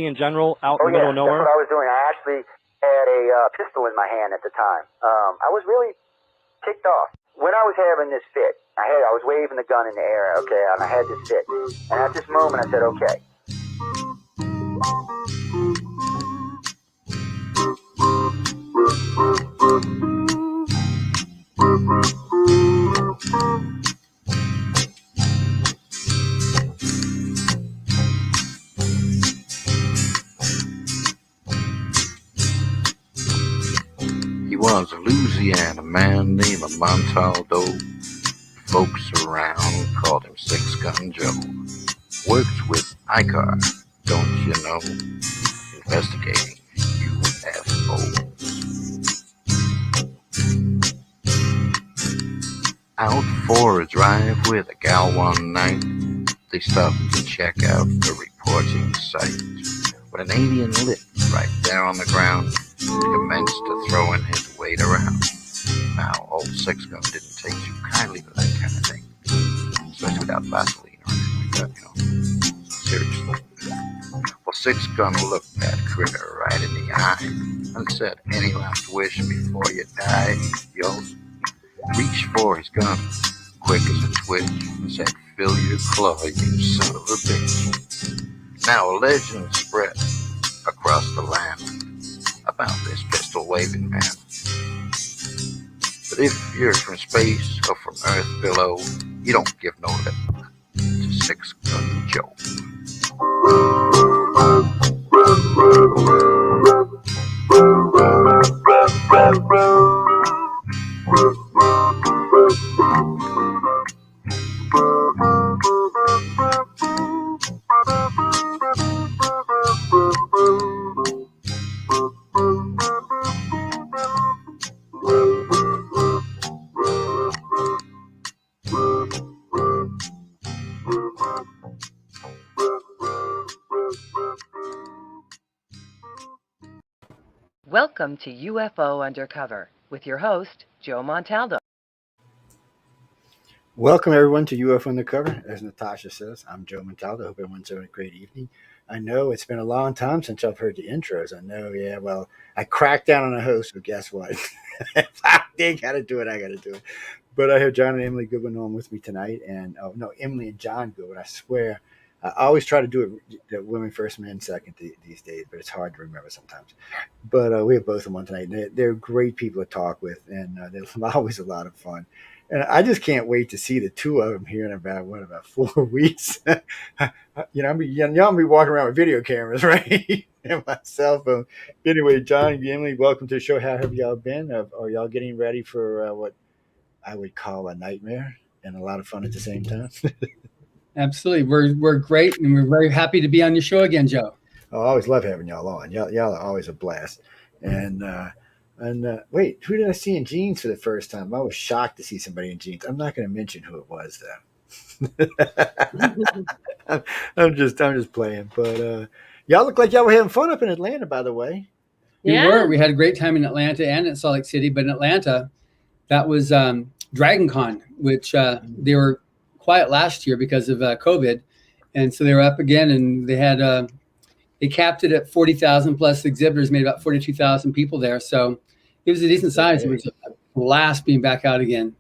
in general out Oh in the middle yeah, of that's nowhere? what I was doing. I actually had a pistol in my hand at the time. I was really ticked off when I was having this fit. I was waving the gun in the air, okay, and I had this fit. And at this moment, I said, okay. He was a Louisiana man named Montaldo. Folks around called him Six Gun Joe. Worked with ICAR, don't you know? Investigating UFOs. Out for a drive with a gal one night, they stopped to check out the reporting site. When an alien lit right there on the ground, he commenced to throwing his weight around. Now, old Six Gun didn't take too kindly to that kind of thing, especially without Vaseline or anything like that, Seriously. Well, Six Gun looked that critter right in the eye and said, "Any last wish before you die?" Yo, reached for his gun, quick as a twitch, and said, "Fill your claw, you son of a bitch." Now a legend spread across the land about this pistol-waving man. But if you're from space or from Earth below, you don't give no lip to Six Gun Joe. Welcome to UFO Undercover with your host, Joe Montaldo. Welcome, everyone, to UFO Undercover. As Natasha says, I'm Joe Montaldo. Hope everyone's having a great evening. I know it's been a long time since I've heard the intros. I know, yeah, well, I cracked down on a host, but guess what? If they got to do it, I got to do it. But I have John and Emily Goodwin on with me tonight. And, oh, no, Emily and John Goodwin. I swear, I always try to do it women first, men second these days, but it's hard to remember sometimes. But we have both of them on tonight. They're great people to talk with, and they're always a lot of fun. And I just can't wait to see the two of them here in about 4 weeks. Y'all be walking around with video cameras, right? And my cell phone. Anyway, John and Emily, welcome to the show. How have y'all been? Are y'all getting ready for what I would call a nightmare and a lot of fun at the same time? Absolutely. We're great, and we're very happy to be on your show again, Joe. Oh, I always love having y'all on. Y'all are always a blast. And wait, who did I see in jeans for the first time? I was shocked to see somebody in jeans. I'm not going to mention who it was, though. I'm just playing. But y'all look like y'all were having fun up in Atlanta, by the way. We were. We had a great time in Atlanta and in Salt Lake City, but in Atlanta, that was Dragon Con, which they were quiet last year because of COVID, and so they were up again, and they capped it at 40,000 plus exhibitors, made about 42,000 people there. So it was a decent size. It was a blast being back out again.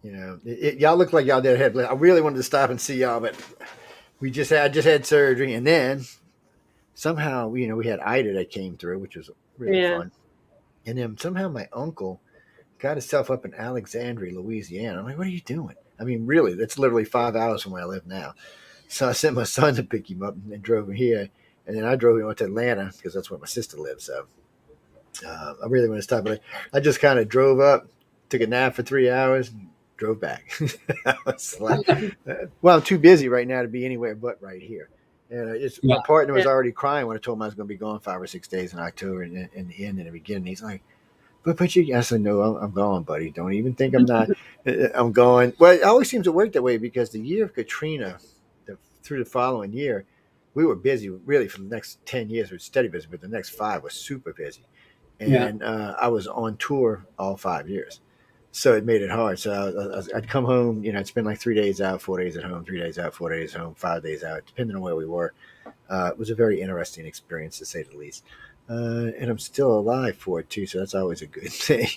Y'all look like y'all did ahead. I really wanted to stop and see y'all, but I just had surgery, and then somehow we had Ida that came through, which was really fun. And then somehow my uncle got himself up in Alexandria, Louisiana. I'm like, what are you doing? I mean, really, that's literally 5 hours from where I live now. So I sent my son to pick him up and drove him here. And then I drove him to Atlanta because that's where my sister lives. So I really want to stop. But I just kind of drove up, took a nap for 3 hours, and drove back. I was like, well, I'm too busy right now to be anywhere but right here. And my partner was already crying when I told him I was going to be gone 5 or 6 days in October and in the end and the beginning. He's like, but you, I said, no, I'm going, buddy. Don't even think I'm not. I'm going. Well, it always seems to work that way because the year of Katrina, through the following year, we were busy really for the next 10 years. We were steady busy, but the next 5 was super busy. And I was on tour all 5 years. So it made it hard. So I'd come home, I'd spend like 3 days out, 4 days at home, 3 days out, 4 days home, 5 days out, depending on where we were. It was a very interesting experience, to say the least. And I'm still alive for it too, so that's always a good thing.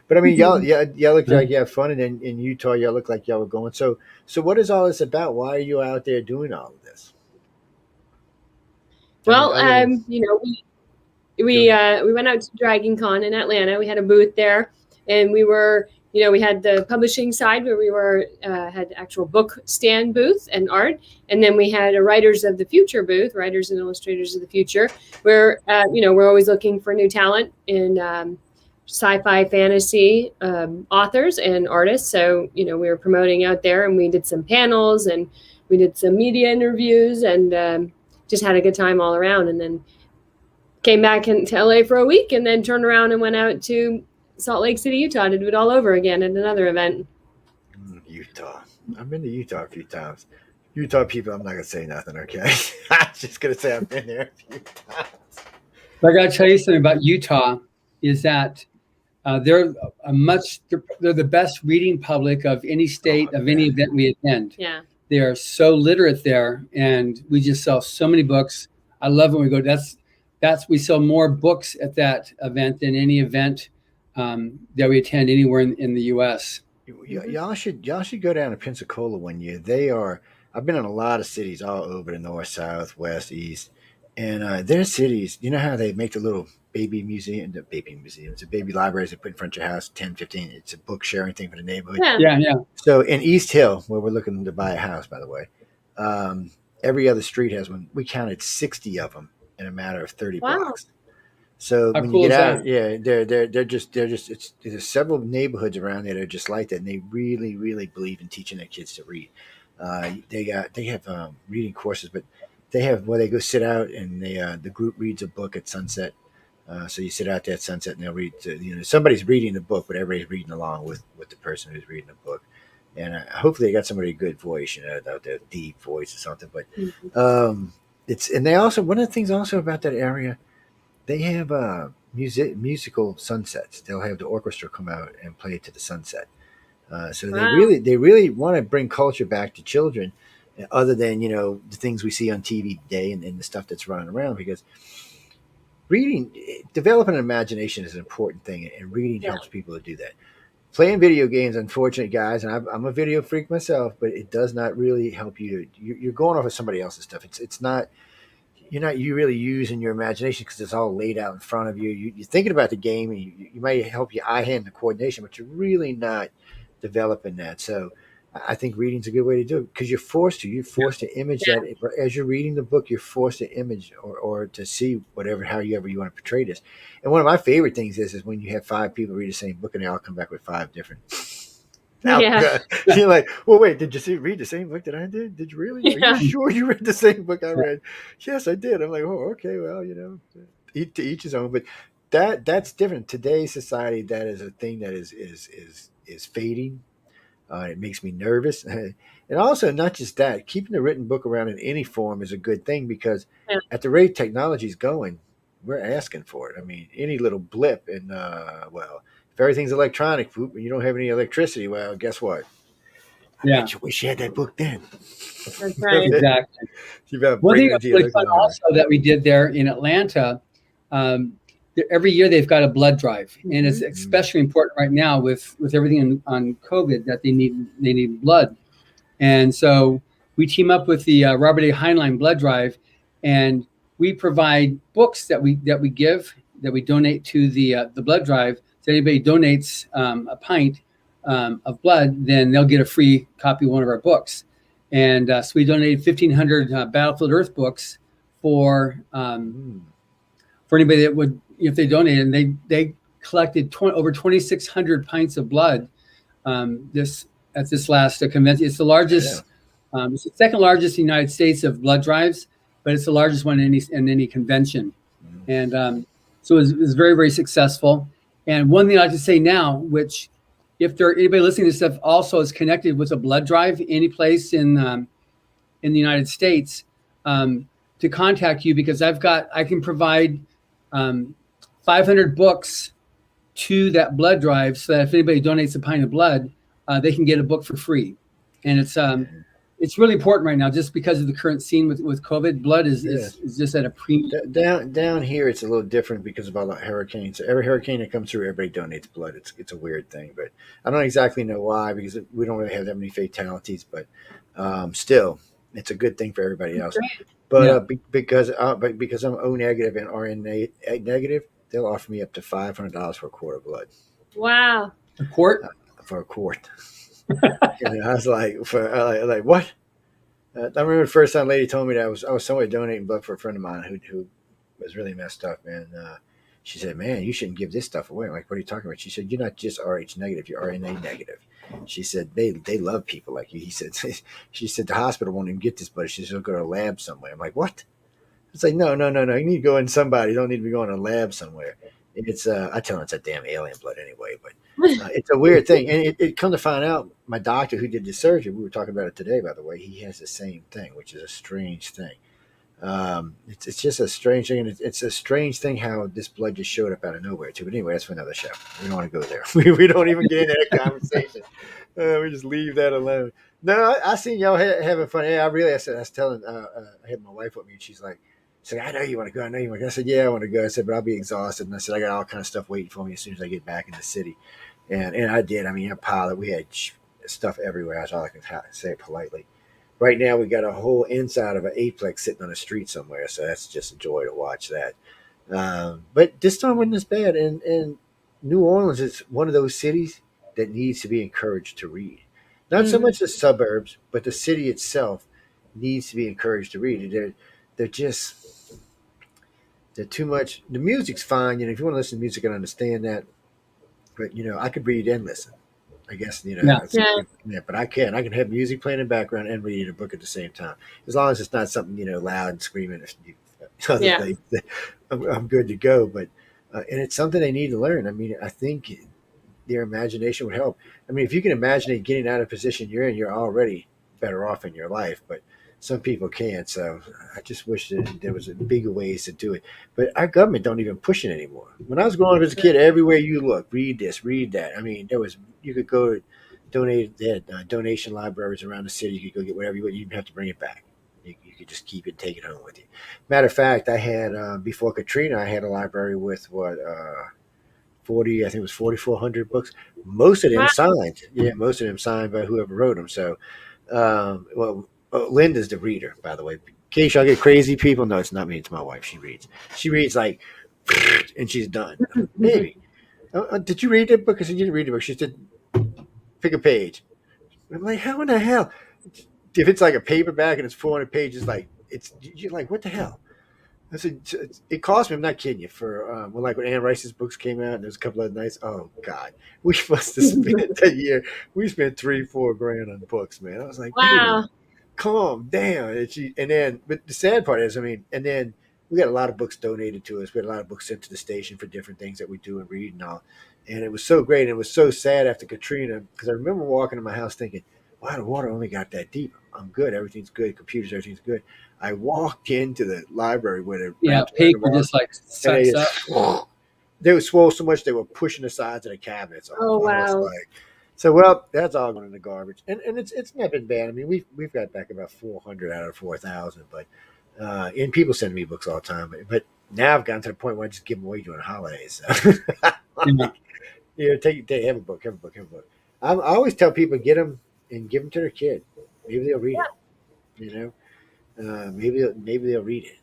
But I mean, y'all look like you have fun, and then in Utah, y'all look like y'all were going. So what is all this about? Why are you out there doing all of this? Well, we went out to Dragon Con in Atlanta. We had a booth there, and we had the publishing side where we had actual book stand booth and art, and then we had a Writers of the Future booth, Writers and Illustrators of the Future, where we're always looking for new talent in sci-fi, fantasy authors and artists. So we were promoting out there, and we did some panels and we did some media interviews, and just had a good time all around. And then came back into LA for a week, and then turned around and went out to Salt Lake City, Utah to do it all over again at another event. Utah. I've been to Utah a few times. Utah people, I'm not going to say nothing, okay? I'm just going to say I've been there a few times. But I got to tell you something about Utah is that they're the best reading public of any state, of any event we attend. Yeah. They are so literate there, and we just sell so many books. I love when we go. We sell more books at that event than any event that we attend anywhere in the U.S. Y'all should go down to Pensacola one year. I've been in a lot of cities all over the north, south, west, east, and their cities. You know how they make the little baby museums, the baby libraries they put in front of your house, 10, 15. It's a book sharing thing for the neighborhood. Yeah. So in East Hill, where we're looking to buy a house, by the way, every other street has one. We counted 60 of them in a matter of 30 blocks. So How when cool you get is out, that? they're just there's several neighborhoods around there that are just like that, and they really, really believe in teaching their kids to read. They have reading courses, but they have where they go sit out, and the group reads a book at sunset. So you sit out there at sunset, and they'll read. Somebody's reading the book, but everybody's reading along with the person who's reading the book. And hopefully they got somebody good voice, out there, deep voice or something. But and they also, one of the things also about that area, they have musical sunsets. They'll have the orchestra come out and play to the sunset. So they really want to bring culture back to children, other than the things we see on TV today and the stuff that's running around. Because developing an imagination is an important thing, and reading helps people to do that. Playing video games, unfortunately, guys, and I'm a video freak myself, but it does not really help you. You're going off of somebody else's stuff. It's not. You're not really using your imagination because it's all laid out in front of you. You're thinking about the game, and you might help your eye-hand coordination, but you're really not developing that. So I think reading's a good way to do it, because you're forced to. You're forced to image that as you're reading the book. You're forced to image or to see however you want to portray this. And one of my favorite things is when you have 5 people read the same book and they all come back with 5 different. You're like, well, wait, did you read the same book that I did? Did you really? Yeah. Are you sure you read the same book I read? Yes, I did. I'm like, oh, okay, well, to each his own. But that's different. Today's society, that is a thing that is fading. It makes me nervous. And also, not just that, keeping the written book around in any form is a good thing, because at the rate technology is going, we're asking for it. I mean, any little blip, and if everything's electronic, and you don't have any electricity, well, guess what? I bet you wish you had that book then. That's right. Exactly. One thing that's really fun also that we did there in Atlanta, every year they've got a blood drive, and it's especially important right now with everything on COVID that they need blood. And so we team up with the Robert A. Heinlein blood drive, and we provide books that we donate to the blood drive. So anybody donates a pint of blood, then they'll get a free copy of one of our books. And so we donated 1,500 Battlefield Earth books for anybody that would, if they donated. And they collected over 2,600 pints of blood at this last convention. It's the largest, it's the second largest in the United States of blood drives, but it's the largest one in any convention. And so it was very, very successful. And one thing I like to say now, which if anybody listening to this stuff also is connected with a blood drive any place in the United States, to contact you, because I can provide 500 books to that blood drive, so that if anybody donates a pint of blood, they can get a book for free. And it's really important right now, just because of the current scene with COVID. Blood is just at a premium. Down here, it's a little different because of all the hurricanes. Every hurricane that comes through, everybody donates blood. It's a weird thing, but I don't exactly know why, because we don't really have that many fatalities. But still, it's a good thing for everybody else. But because I'm O negative and RNA negative, they'll offer me up to $500 for a quart of blood. Wow. A quart? For a quart. And I was like, like what? I remember the first time lady told me that I was somewhere donating blood for a friend of mine who was really messed up, and she said, "Man, you shouldn't give this stuff away." I'm like, what are you talking about? She said, "You're not just Rh negative, you're RNA negative." She said, "They love people like you." He said, "She said the hospital won't even get this blood. She said she'll go to a lab somewhere." I'm like, "What?" It's like, no. You need to go in somebody. You don't need to be going to a lab somewhere. It's I tell them it's a damn alien blood anyway, but it's a weird thing. And it come to find out, my doctor who did the surgery, we were talking about it today, by the way, he has the same thing, which is a strange thing. It's just a strange thing, and it's a strange thing how this blood just showed up out of nowhere too. But anyway, that's for another show. We don't want to go there. We don't even get into that conversation. We just leave that alone. No, I seen y'all having fun. Yeah, I was telling, I had my wife with me, and she's like, I know you want to go. I know you want to go. I said, yeah, I want to go. I said, but I'll be exhausted. And I said, I got all kind of stuff waiting for me as soon as I get back in the city. And I did. I mean, a pile of, we had stuff everywhere. That's all I can say it politely. Right now, we got a whole inside of an eightplex sitting on the street somewhere. So that's just a joy to watch that. But this time wasn't as bad. And New Orleans is one of those cities that needs to be encouraged to read. Not so much the suburbs, but the city itself needs to be encouraged to read. They're too much. The music's fine. If you want to listen to music, I understand that. But I could read and listen. I guess but I can. I can have music playing in the background and reading a book at the same time, as long as it's not something loud and screaming. Things, I'm good to go. But and it's something they need to learn. I mean, I think their imagination would help. I mean, if you can imagine getting out of the position you're in, you're already better off in your life. But some people can't. So I just wish that there was bigger ways to do it. But our government don't even push it anymore. When I was growing up as a kid, everywhere you look, read this, read that. I mean, you could go to donate. They had donation libraries around the city. You could go get whatever you want. You didn't have to bring it back. You could just keep it and take it home with you. Matter of fact, I had before Katrina, I had a library with 40, I think it was 4,400 books. Most of them signed. Yeah, most of them signed by whoever wrote them. So, Linda's the reader, by the way. In case y'all get crazy people, no, it's not me. It's my wife. She reads. She reads like, and she's done. Maybe. Did you read that book? I said, you didn't read the book. She said, pick a page. I'm like, how in the hell? If it's like a paperback and it's 400 pages, you're like, what the hell? I said, it cost me. I'm not kidding you. For when Anne Rice's books came out, and there's a couple of nights. Oh God, we must have spent that year. We spent $3-4 grand on books, man. I was like, wow, calm down. But the sad part is, and then we got a lot of books donated to us. We had a lot of books sent to the station for different things that we do and read and all. And it was so great. And it was so sad after Katrina, because I remember walking to my house thinking, wow, the water only got that deep. I'm good. Everything's good. Computers, everything's good. I walked into the library where paper just like sucks up. They were swole so much they were pushing the sides of the cabinets. Oh wow. That's all going in the garbage. And it's not been bad. I mean, we've got back about 400 out of 4,000, but and people send me books all the time. But now I've gotten to the point where I just give them away during holidays. Have a book. I always tell people, get them and give them to their kid. Maybe they'll read it. Maybe they'll read it.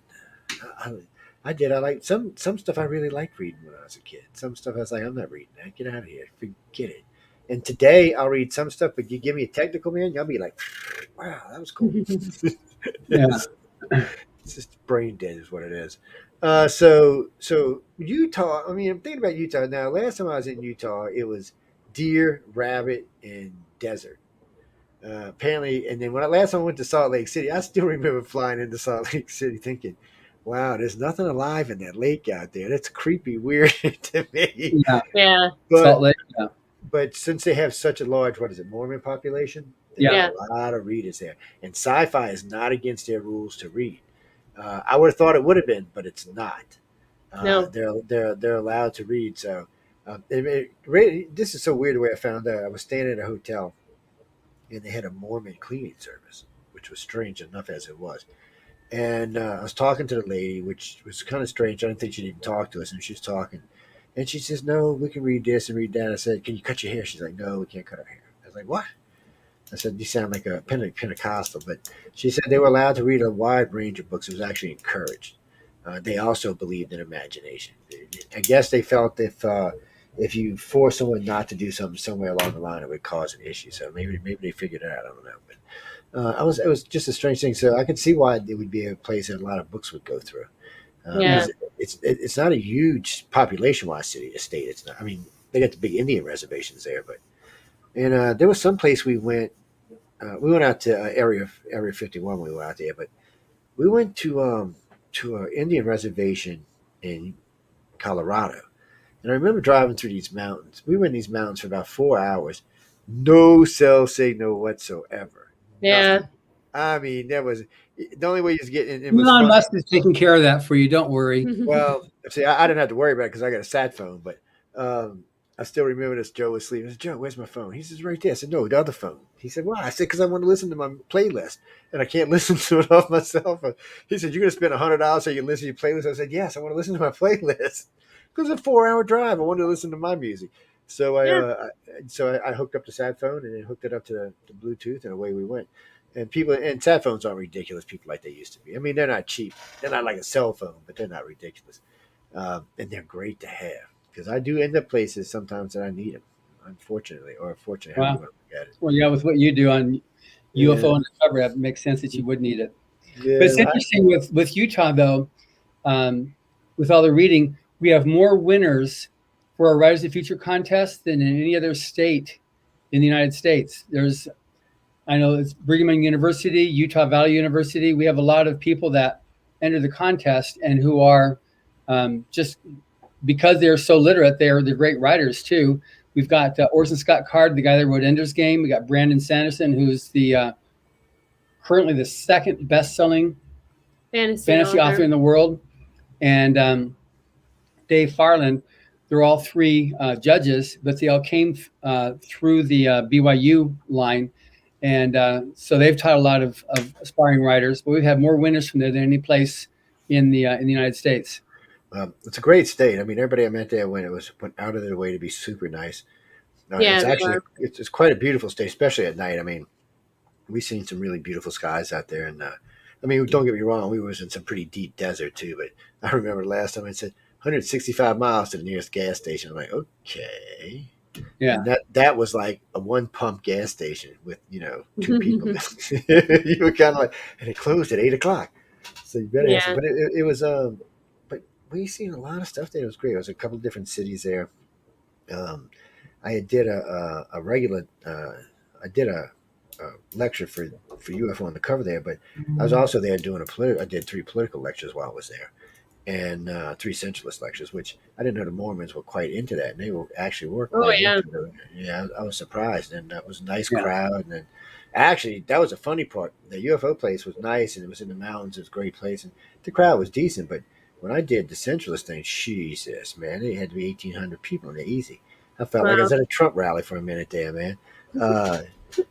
I did. I like some stuff. I really liked reading when I was a kid. Some stuff I was like, I'm not reading that. Get out of here. Forget it. And today I'll read some stuff, but you give me a technical man, I'll be like, wow, that was cool. It's just brain dead is what it is. So Utah. I mean, I'm thinking about Utah now. Last time I was in Utah, it was deer, rabbit, and desert. Apparently, and then last time I went to Salt Lake City, I still remember flying into Salt Lake City thinking, wow, there's nothing alive in that lake out there. That's creepy, weird to me. Yeah. Salt Lake. Yeah. But since they have such a large, Mormon population, they have a lot of readers there. And sci-fi is not against their rules to read. I would have thought it would have been, but it's not. No. They're allowed to read. So This is so weird the way I found out. I was staying at a hotel and they had a Mormon cleaning service, which was strange enough as it was. And I was talking to the lady, which was kind of strange. I didn't think she'd even talk to us, and she was talking. And she says, "No, we can read this and read that." I said, "Can you cut your hair?" She's like, "No, we can't cut our hair." I was like, "What?" I said, "You sound like a Pentecostal." But she said they were allowed to read a wide range of books. It was actually encouraged. They also believed in imagination. I guess they felt if you force someone not to do something somewhere along the line, it would cause an issue. So maybe they figured it out. I don't know. But it was just a strange thing. So I could see why it would be a place that a lot of books would go through. Yeah. Because it's not a huge population wise city state. It's not. I mean, they got the big Indian reservations there, but and there was some place we went. We went out to Area 51 when we were out there, but we went to an Indian reservation in Colorado, and I remember driving through these mountains. We were in these mountains for about 4 hours, no cell signal whatsoever, Yeah. nothing. I mean, that was the only way you was getting. It was Elon funny. Musk is taking care of that for you. Don't worry. Well, see, I didn't have to worry about it because I got a sat phone, but um, I still remember this. Joe was sleeping. I said, "Joe, where's my phone?" He says, "Right there." I said, "No, the other phone." He said, "Why?" I said, "Because I want to listen to my playlist, and I can't listen to it off my cell phone." He said, "You're going to spend $100 so you can listen to your playlist?" I said, "Yes, I want to listen to my playlist because it's a 4 hour drive. I wanted to listen to my music." So Yeah. I hooked up the sat phone and then hooked it up to the Bluetooth, and away we went. And people and sat phones aren't ridiculous people like they used to be. I mean, they're not cheap. They're not like a cell phone, but they're not ridiculous, and they're great to have because I do end up places sometimes that I need them. Unfortunately, or fortunately, however you Wow. want to look at it. Well, yeah, with what you do on Yeah, UFO Undercover, it makes sense that you would need it. But it's yeah. interesting with Utah, though, with all the reading, we have more winners for our Writers of the Future contest than in any other state in the United States. I know it's Brigham Young University, Utah Valley University. We have a lot of people that enter the contest and who are just because they're so literate, they're great writers too. We've got Orson Scott Card, the guy that wrote Ender's Game. We got Brandon Sanderson, who's the currently the second best-selling fantasy author in the world, and Dave Farland. They're all three judges, but they all came through the BYU line, and so they've taught a lot of aspiring writers. But we've had more winners from there than any place in the United States. It's a great state. I mean, everybody I met there went out of their way to be super nice. Yeah, It's they actually are. it's quite a beautiful state, especially at night. I mean, we've seen some really beautiful skies out there, and I mean, don't get me wrong, we was in some pretty deep desert too. But I remember last time I said 165 miles to the nearest gas station. I'm like, okay. Yeah. And that was like a one pump gas station with two people. You were kind of like, and it closed at 8 o'clock, so you better answer. Yeah. But it was but we seen a lot of stuff there. It was great. It was a couple of different cities there. Um, I did a regular I did a lecture for UFO Undercover there, but I was also there doing I did 3 political lectures while I was there and 3 centralist lectures, which I didn't know the Mormons were quite into that, and they were Oh quite yeah. into it. Yeah, I was surprised, and that was a nice Yeah. crowd. And then, actually, that was a funny part. The UFO place was nice, and it was in the mountains. It was a great place, and the crowd was decent. But when I did the centralist thing, Jesus, man, it had to be 1,800 people in there easy. I felt like I Wow. was at a Trump rally for a minute there, man.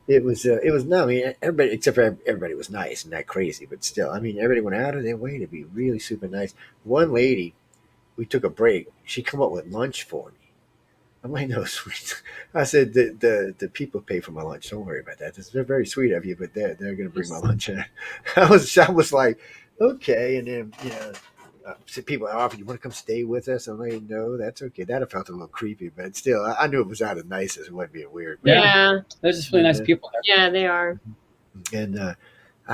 It was no, I mean, everybody except for everybody was nice and not crazy, but still, I mean, everybody went out of their way to be really super nice. One lady, we took a break. She come up with lunch for me. I'm like, no, sweet. I said the people pay for my lunch. Don't worry about that. It's very sweet of you, but they're going to bring my lunch in. I was like, okay, and then so people offered, "You want to come stay with us?" I'm like, "No, that's okay." That felt a little creepy, but still, I knew it was out of niceness. It wasn't being weird. But, Yeah. There's just really nice people there. Yeah, they are. and I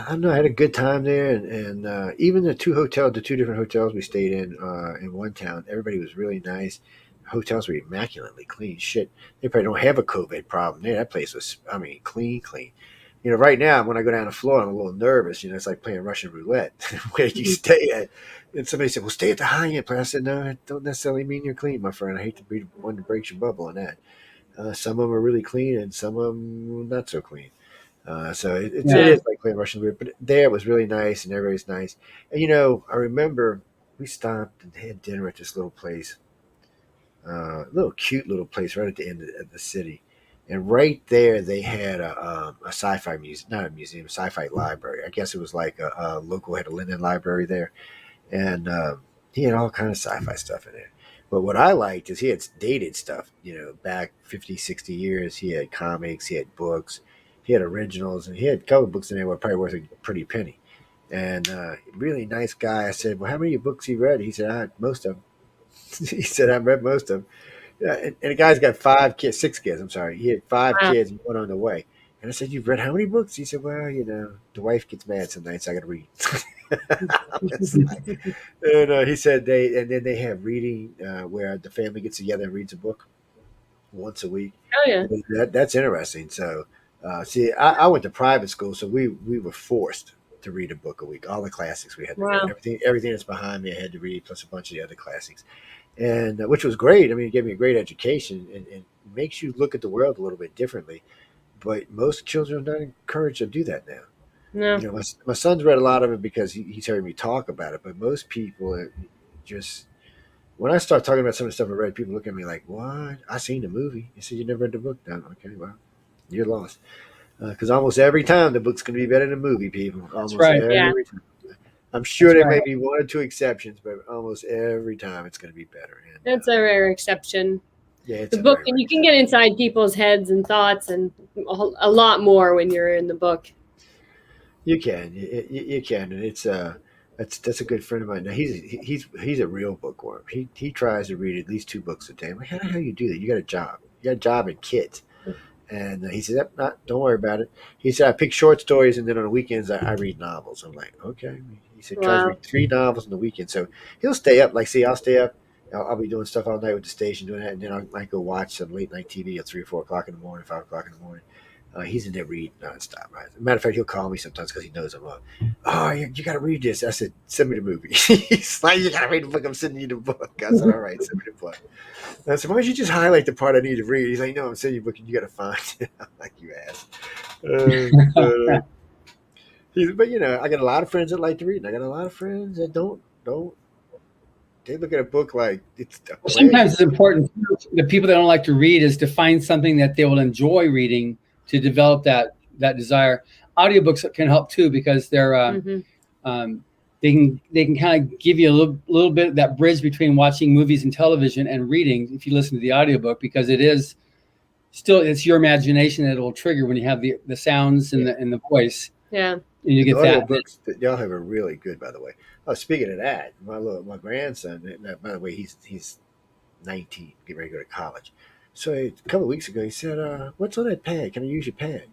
don't know. I had a good time there, and even the 2 different hotels we stayed in one town, everybody was really nice. Hotels were immaculately clean. Shit, they probably don't have a COVID problem there. That place was, I mean, clean, clean. Right now when I go down the floor, I'm a little nervous. It's like playing Russian roulette. Where you stay at? And somebody said, "Well, stay at the high end place." I said, "No, it don't necessarily mean you're clean, my friend. I hate to be the one that breaks your bubble on that. Some of them are really clean, and some of them not so clean." So it Yeah. is like playing Russian roulette. But there it was really nice, and everybody's nice. And I remember we stopped and had dinner at this little place. little cute little place right at the end of the city. And right there, they had a sci-fi museum, not a museum, a sci-fi library. I guess it was like a local had a Linden library there, and he had all kind of sci-fi stuff in there. But what I liked is he had dated stuff, back 50, 60 years. He had comics, he had books, he had originals, and he had comic books in there were probably worth a pretty penny. And really nice guy. I said, "Well, how many books he read?" He said, "Most of them." He said, "I've read most of them." Yeah, and the guy's got 5 kids, 6 kids. I'm sorry, he had 5 kids and one on the way. And I said, "You've read how many books?" He said, "Well, the wife gets mad some nights. I got to read." And he said then they have reading where the family gets together and reads a book once a week. Oh yeah. That's interesting. So, see, I went to private school, so we were forced to read a book a week. All the classics we had to read. Wow. Everything that's behind me, I had to read, plus a bunch of the other classics, and which was great. I mean, it gave me a great education and makes you look at the world a little bit differently. But most children are not encouraged to do that now. No. My son's read a lot of it because he's heard me talk about it. But most people just when I start talking about some of the stuff I read, people look at me like, "What? I seen the movie." You said you never read the book. No, okay, well, you're lost. Because almost every time the book's going to be better than the movie, people. Almost right. every Yeah. time. I'm sure That's there right. may be one or two exceptions, but almost every time it's going to be better. And, That's a rare exception. yeah, it's The a book, very and you can get inside people's heads and thoughts and a lot more when you're in the book. You can, you can, and that's a good friend of mine. Now he's a real bookworm. He tries to read at least 2 books a day. I'm like, how the hell you do that? You got a job. You got a job and kids. And he said, don't worry about it. He said, I pick short stories, and then on the weekends, I read novels. I'm like, okay. He said, tries to Wow. read 3 novels on the weekend. So he'll stay up. Like, see, I'll stay up. I'll be doing stuff all night with the station, doing that, and then I might go watch some late night TV at 3 or 4 o'clock in the morning, 5 o'clock in the morning. He's in there reading nonstop. Right? As a matter of fact, he'll call me sometimes because he knows I'm up. Oh, you got to read this. I said, send me the movie. He's like, you got to read the book. I'm sending you the book. I said, all right, send me the book. I said, why don't you just highlight the part I need to read? He's like, no, I'm sending you a book and you got to find it. I'm like, you ass. But I got a lot of friends that like to read, and I got a lot of friends that don't. They look at a book like it's a Well, sometimes it's important. The people that don't like to read is to find something that they will enjoy reading to develop that desire. Audiobooks can help too because they're they can kind of give you a little bit of that bridge between watching movies and television and reading if you listen to the audiobook, because it's your imagination that it will trigger when you have the sounds and the voice. Yeah. And you get that. Books that y'all have are really good, by the way. Oh, speaking of that, my grandson, by the way, he's 19, getting ready to go to college. So a couple of weeks ago, he said, "What's on that pad? Can I use your pad?"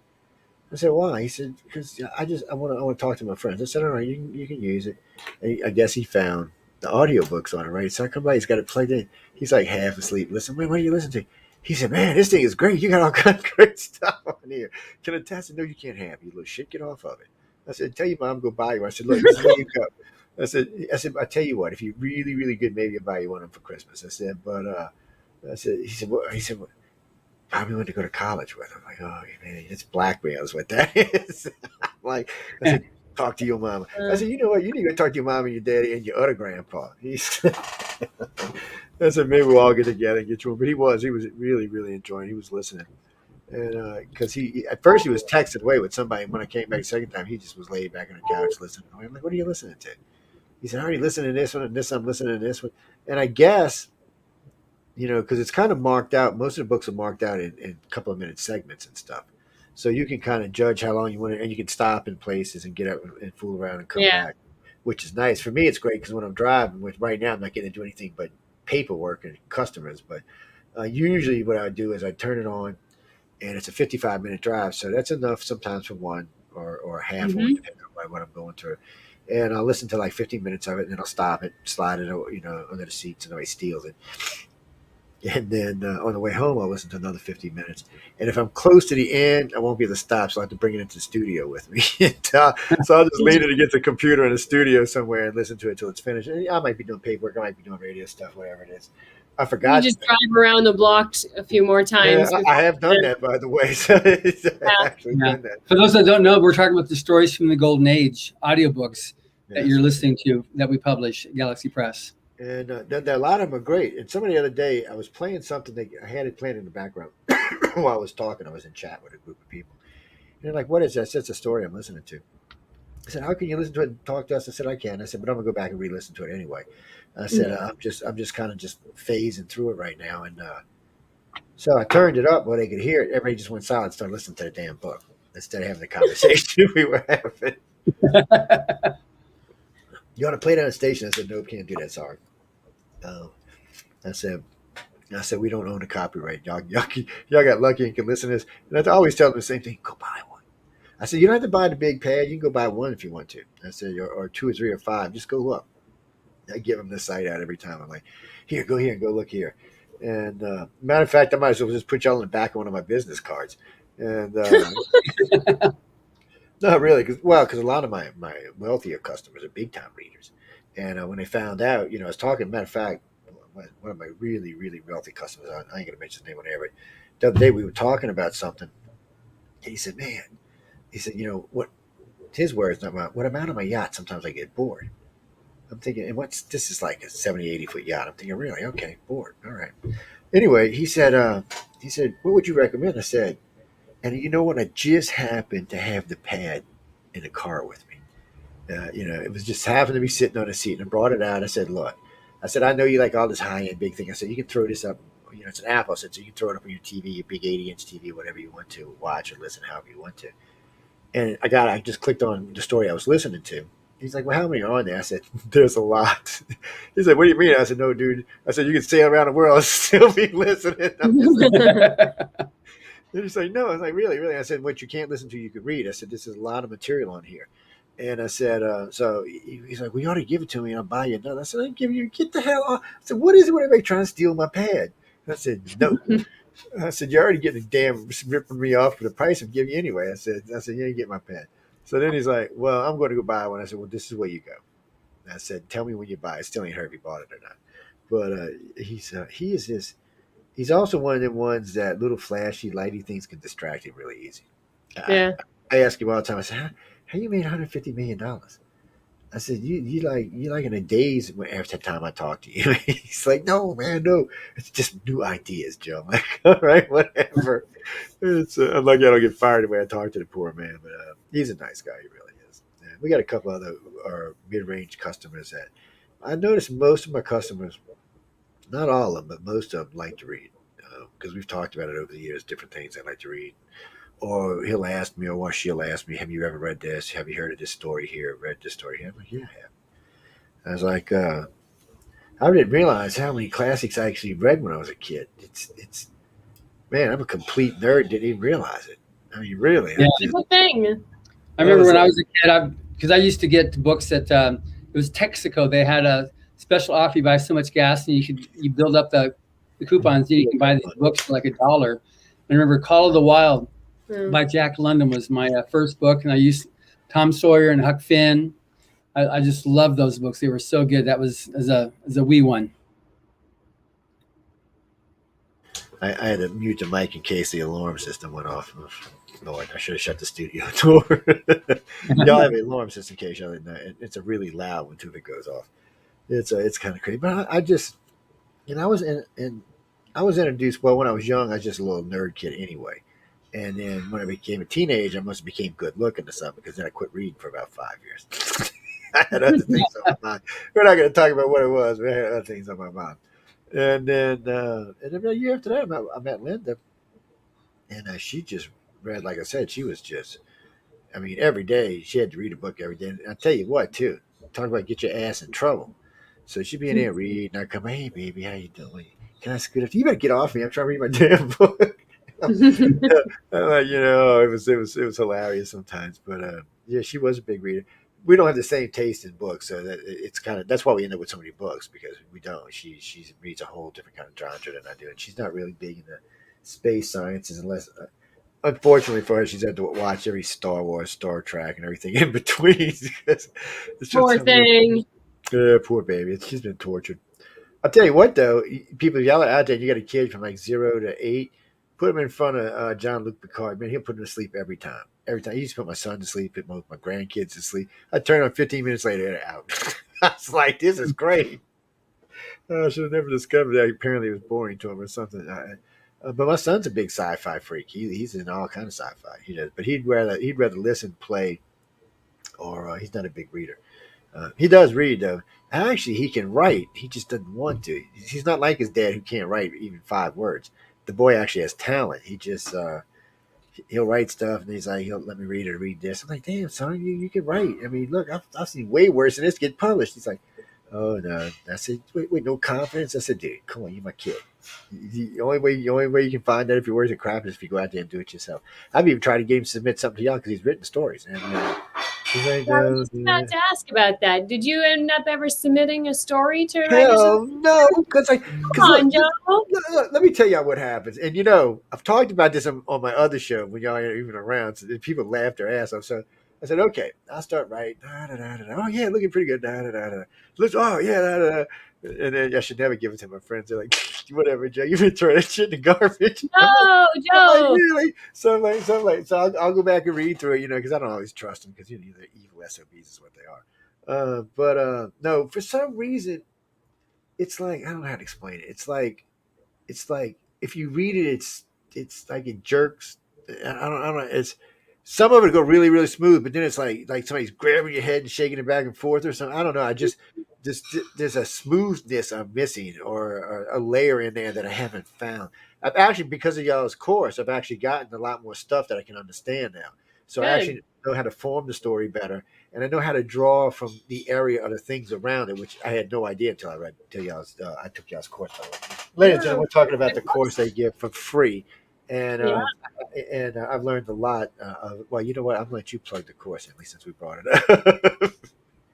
I said, "Why?" He said, "Because I want to talk to my friends." I said, "All right, you can use it." And I guess he found the audiobooks on it, right? So I come by, he's got it plugged in. He's like half asleep. Listen, wait, what are you listening to? He said, "Man, this thing is great. You got all kinds of great stuff on here. Can I test it?" "No, you can't have. You little shit. Get off of it." I said, "Tell your mom go buy you." I said, "Look, this is where you go." I said, "I tell you what, if you're really, really good, maybe I'll buy you one of them for Christmas." I said, "But he said, well, probably went to go to college with." I'm like, "Oh man, it's blackmail is what that is." I said, "Talk to your mama." I said, "You know what? You need to go talk to your mom and your daddy and your other grandpa." I said, "Maybe we'll all get together and get you one." But he was really, really enjoying. He was listening. And because he at first he was texting away with somebody, and when I came back the second time, he just was laid back on the couch listening. I'm like, "What are you listening to?" He said, "I already listened to this one and this. I'm listening to this one." And I guess, because it's kind of marked out. Most of the books are marked out in a couple of minute segments and stuff. So you can kind of judge how long you want to, and you can stop in places and get up and fool around and come back, which is nice. For me, it's great because when I'm driving, which right now I'm not getting to do anything but paperwork and customers. But usually what I do is I turn it on, and it's a 55-minute drive. So that's enough sometimes for one or half one, depending on what I'm going through. And I'll listen to like 15 minutes of it, and then I'll stop it, slide it, under the seat so nobody steals it. And then on the way home, I'll listen to another 15 minutes. And if I'm close to the end, I won't be able to stop, so I have to bring it into the studio with me. So I'll just lean it against the computer in the studio somewhere and listen to it until it's finished. And I might be doing paperwork, I might be doing radio stuff, whatever it is. I forgot. You just drive around the blocks a few more times. Yeah, I have done that, by the way. So I've actually done that. For those that don't know, we're talking about the Stories from the Golden Age audiobooks that you're listening to that we publish at Galaxy Press. And a lot of them are great. And some of the other day, I was playing something that I had it playing in the background while I was talking. I was in chat with a group of people. And they're like, "What is that?" I said, "It's a story I'm listening to." I said, "How can you listen to it and talk to us?" I said, "I can." I said, "But I'm gonna go back and re-listen to it anyway." I said, I'm just kind of just phasing through it right now." And so I turned it up where they could hear it. Everybody just went silent and started listening to the damn book instead of having the conversation we were having. "You want to play that on a station?" I said, "Nope, can't do that. Sorry." Um, I said, "We don't own the copyright. Y'all got lucky and can listen to this." And I always tell them the same thing: go buy one. I said, "You don't have to buy the big pad. You can go buy one if you want to." I said, or two or three or five. Just go look. I give them the site out every time. I'm like, here and go look here." And matter of fact, I might as well just put y'all in the back of one of my business cards. And not really, because a lot of my wealthier customers are big time readers. And when they found out, I was talking. Matter of fact, one of my really really wealthy customers, I ain't gonna mention his name on air, but the other day we were talking about something, and he said, "Man," he said, what his words, not mine, "when I'm out on my yacht, sometimes I get bored." I'm thinking, and this is like a 70, 80 foot yacht. I'm thinking, really? Okay, bored. All right. Anyway, he said, "What would you recommend?" I said, "And you know what? I just happened to have the pad in the car with me. It was just happened to be sitting on a seat, and I brought it out. I said, look," I said, "I know you like all this high end big thing." I said, "You can throw this up. It's an Apple." I said, "So you can throw it up on your TV, your big 80-inch TV, whatever you want to watch or listen, however you want to." And I just clicked on the story I was listening to. He's like, "Well, how many are on there?" I said, "There's a lot." He's like, "What do you mean?" I said, "No, dude." I said, "You can sail around the world and still be listening." I'm just They're just like, "No." I was like, "Really, really?" I said, "What you can't listen to, you could read." I said, "This is a lot of material on here." And I said, so he's like, "Well, you ought to give it to me and I'll buy you another." I said, "I give you, get the hell off." I said, "What is it when everybody trying to steal my pad?" And I said, "No." I said, "You're already getting damn ripping me off for the price I'm giving you anyway." I said, "You ain't get my pad." So then he's like, "Well, I'm going to go buy one." I said, "Well, this is where you go." And I said, "Tell me when you buy it." Still ain't heard if he bought it or not. But he is this. He's also one of them ones that little flashy, lighty things can distract him really easy. I, Yeah. I ask him all the time. I said, "How you made $150 million?" I said, you like in a daze after the time I talk to you." He's like, "No, man, no. It's just new ideas, Joe." I'm like, "All right, whatever." I'm lucky I don't get fired the way I talk to the poor man, but he's a nice guy. He really is. And we got a couple other our mid-range customers that I noticed most of my customers, not all of them, but most of them like to read because we've talked about it over the years, different things they like to read. Or he'll ask me, or she'll ask me, "Have you ever read this? Have you heard of this story here? Read this story here?" I'm like, "Yeah, I have." I was like, I didn't realize how many classics I actually read when I was a kid. It's man, I'm a complete nerd. Didn't even realize it. I mean, really, Yeah. It's a good thing. I I remember was when I like, was a kid, because I used to get books at it was Texaco. They had a special offer: you buy so much gas, and you build up the coupons, and you can buy these books for like $1. I remember Call of the Wild Mm. by Jack London was my first book, and I used Tom Sawyer and Huck Finn. I just loved those books; they were so good. That was as a wee one. I had to mute the mic in case the alarm system went off. Oh, Lord, I should have shut the studio door. Y'all have an alarm system in case y'all didn't know. It's a really loud one too if it goes off. It's kind of crazy. But I just I was I was introduced. Well, when I was young, I was just a little nerd kid anyway. And then when I became a teenager, I must have became good looking or something because then I quit reading for about 5 years. I had other things on my mind. We're not going to talk about what it was, but I had other things on my mind. And then a year after that, I met Linda, and she just read. Like I said, she was just. I mean, every day she had to read a book every day. And I tell you what, too, talk about get your ass in trouble. So she'd be in there reading, and I'd come, "Hey, baby, how you doing? Can I scoot up? You better get off me. I'm trying to read my damn book." I'm like, it was hilarious sometimes, but yeah, she was a big reader. We don't have the same taste in books, so it's kind of that's why we end up with so many books because we don't. She reads a whole different kind of genre than I do, and she's not really big into space sciences unless. Unfortunately for her, she's had to watch every Star Wars, Star Trek, and everything in between. Because it's just Poor thing. yeah, poor baby. She's been tortured. I'll tell you what, though, people yell out there. You got a kid from like 0 to 8. Put him in front of John Luke Picard. Man, he'll put him to sleep every time. Every time. He used to put my son to sleep, put my grandkids to sleep. I turn on 15 minutes later, they're out. I was like, "This is great." I should have never discovered that. Apparently, it was boring to him or something. But my son's a big sci-fi freak. He's in all kind of sci-fi. He does, but he'd rather listen, play, or he's not a big reader. He does read though. Actually, he can write. He just doesn't want to. He's not like his dad who can't write even 5 words. The boy actually has talent. He just he'll write stuff and he's like, he'll let me read it or read this. I'm like, damn son, you can write. I mean, look, I've seen way worse than this get published. He's like, oh no. I said, wait, no confidence. I said, dude, come on, you're my kid. The only way you can find out if your words are crap is if you go out there and do it yourself. I've even tried to get him to submit something to y'all because he's written stories. And he's like, I was no, just about to ask about that. Did you end up ever submitting a story to Writers of hell no, because Come look, on, Joe? let me tell y'all what happens. And I've talked about this on my other show when y'all ain't even around. So people laughed their ass off. So I said, okay, I'll start writing. Da, da, da, da, da. Oh yeah, looking pretty good. Da, da, da, da. Oh yeah, da, da, da. And then I should never give it to my friends. They're like, whatever, Joe, you've been throwing that shit in the garbage. No, I'm like, Joe. really? So I'll go back and read through it, because I don't always trust them because they're evil SOBs is what they are. But no, for some reason, it's like I don't know how to explain it. It's like if you read it, it's like it jerks. I don't know. It's some of it go really really smooth, but then it's like somebody's grabbing your head and shaking it back and forth or something. I don't know. I just there's a smoothness I'm missing or a layer in there that I haven't found. I've actually because of y'all's course, I've actually gotten a lot more stuff that I can understand now. So I Good. actually know how to form the story better, and I know how to draw from the area of the things around it, which I had no idea until I took y'all's course. By the way. Ladies and gentlemen, we're talking about the course they give for free, and Yeah. I've learned a lot. Well, you know what? I'm gonna let you plug the course at least since we brought it up.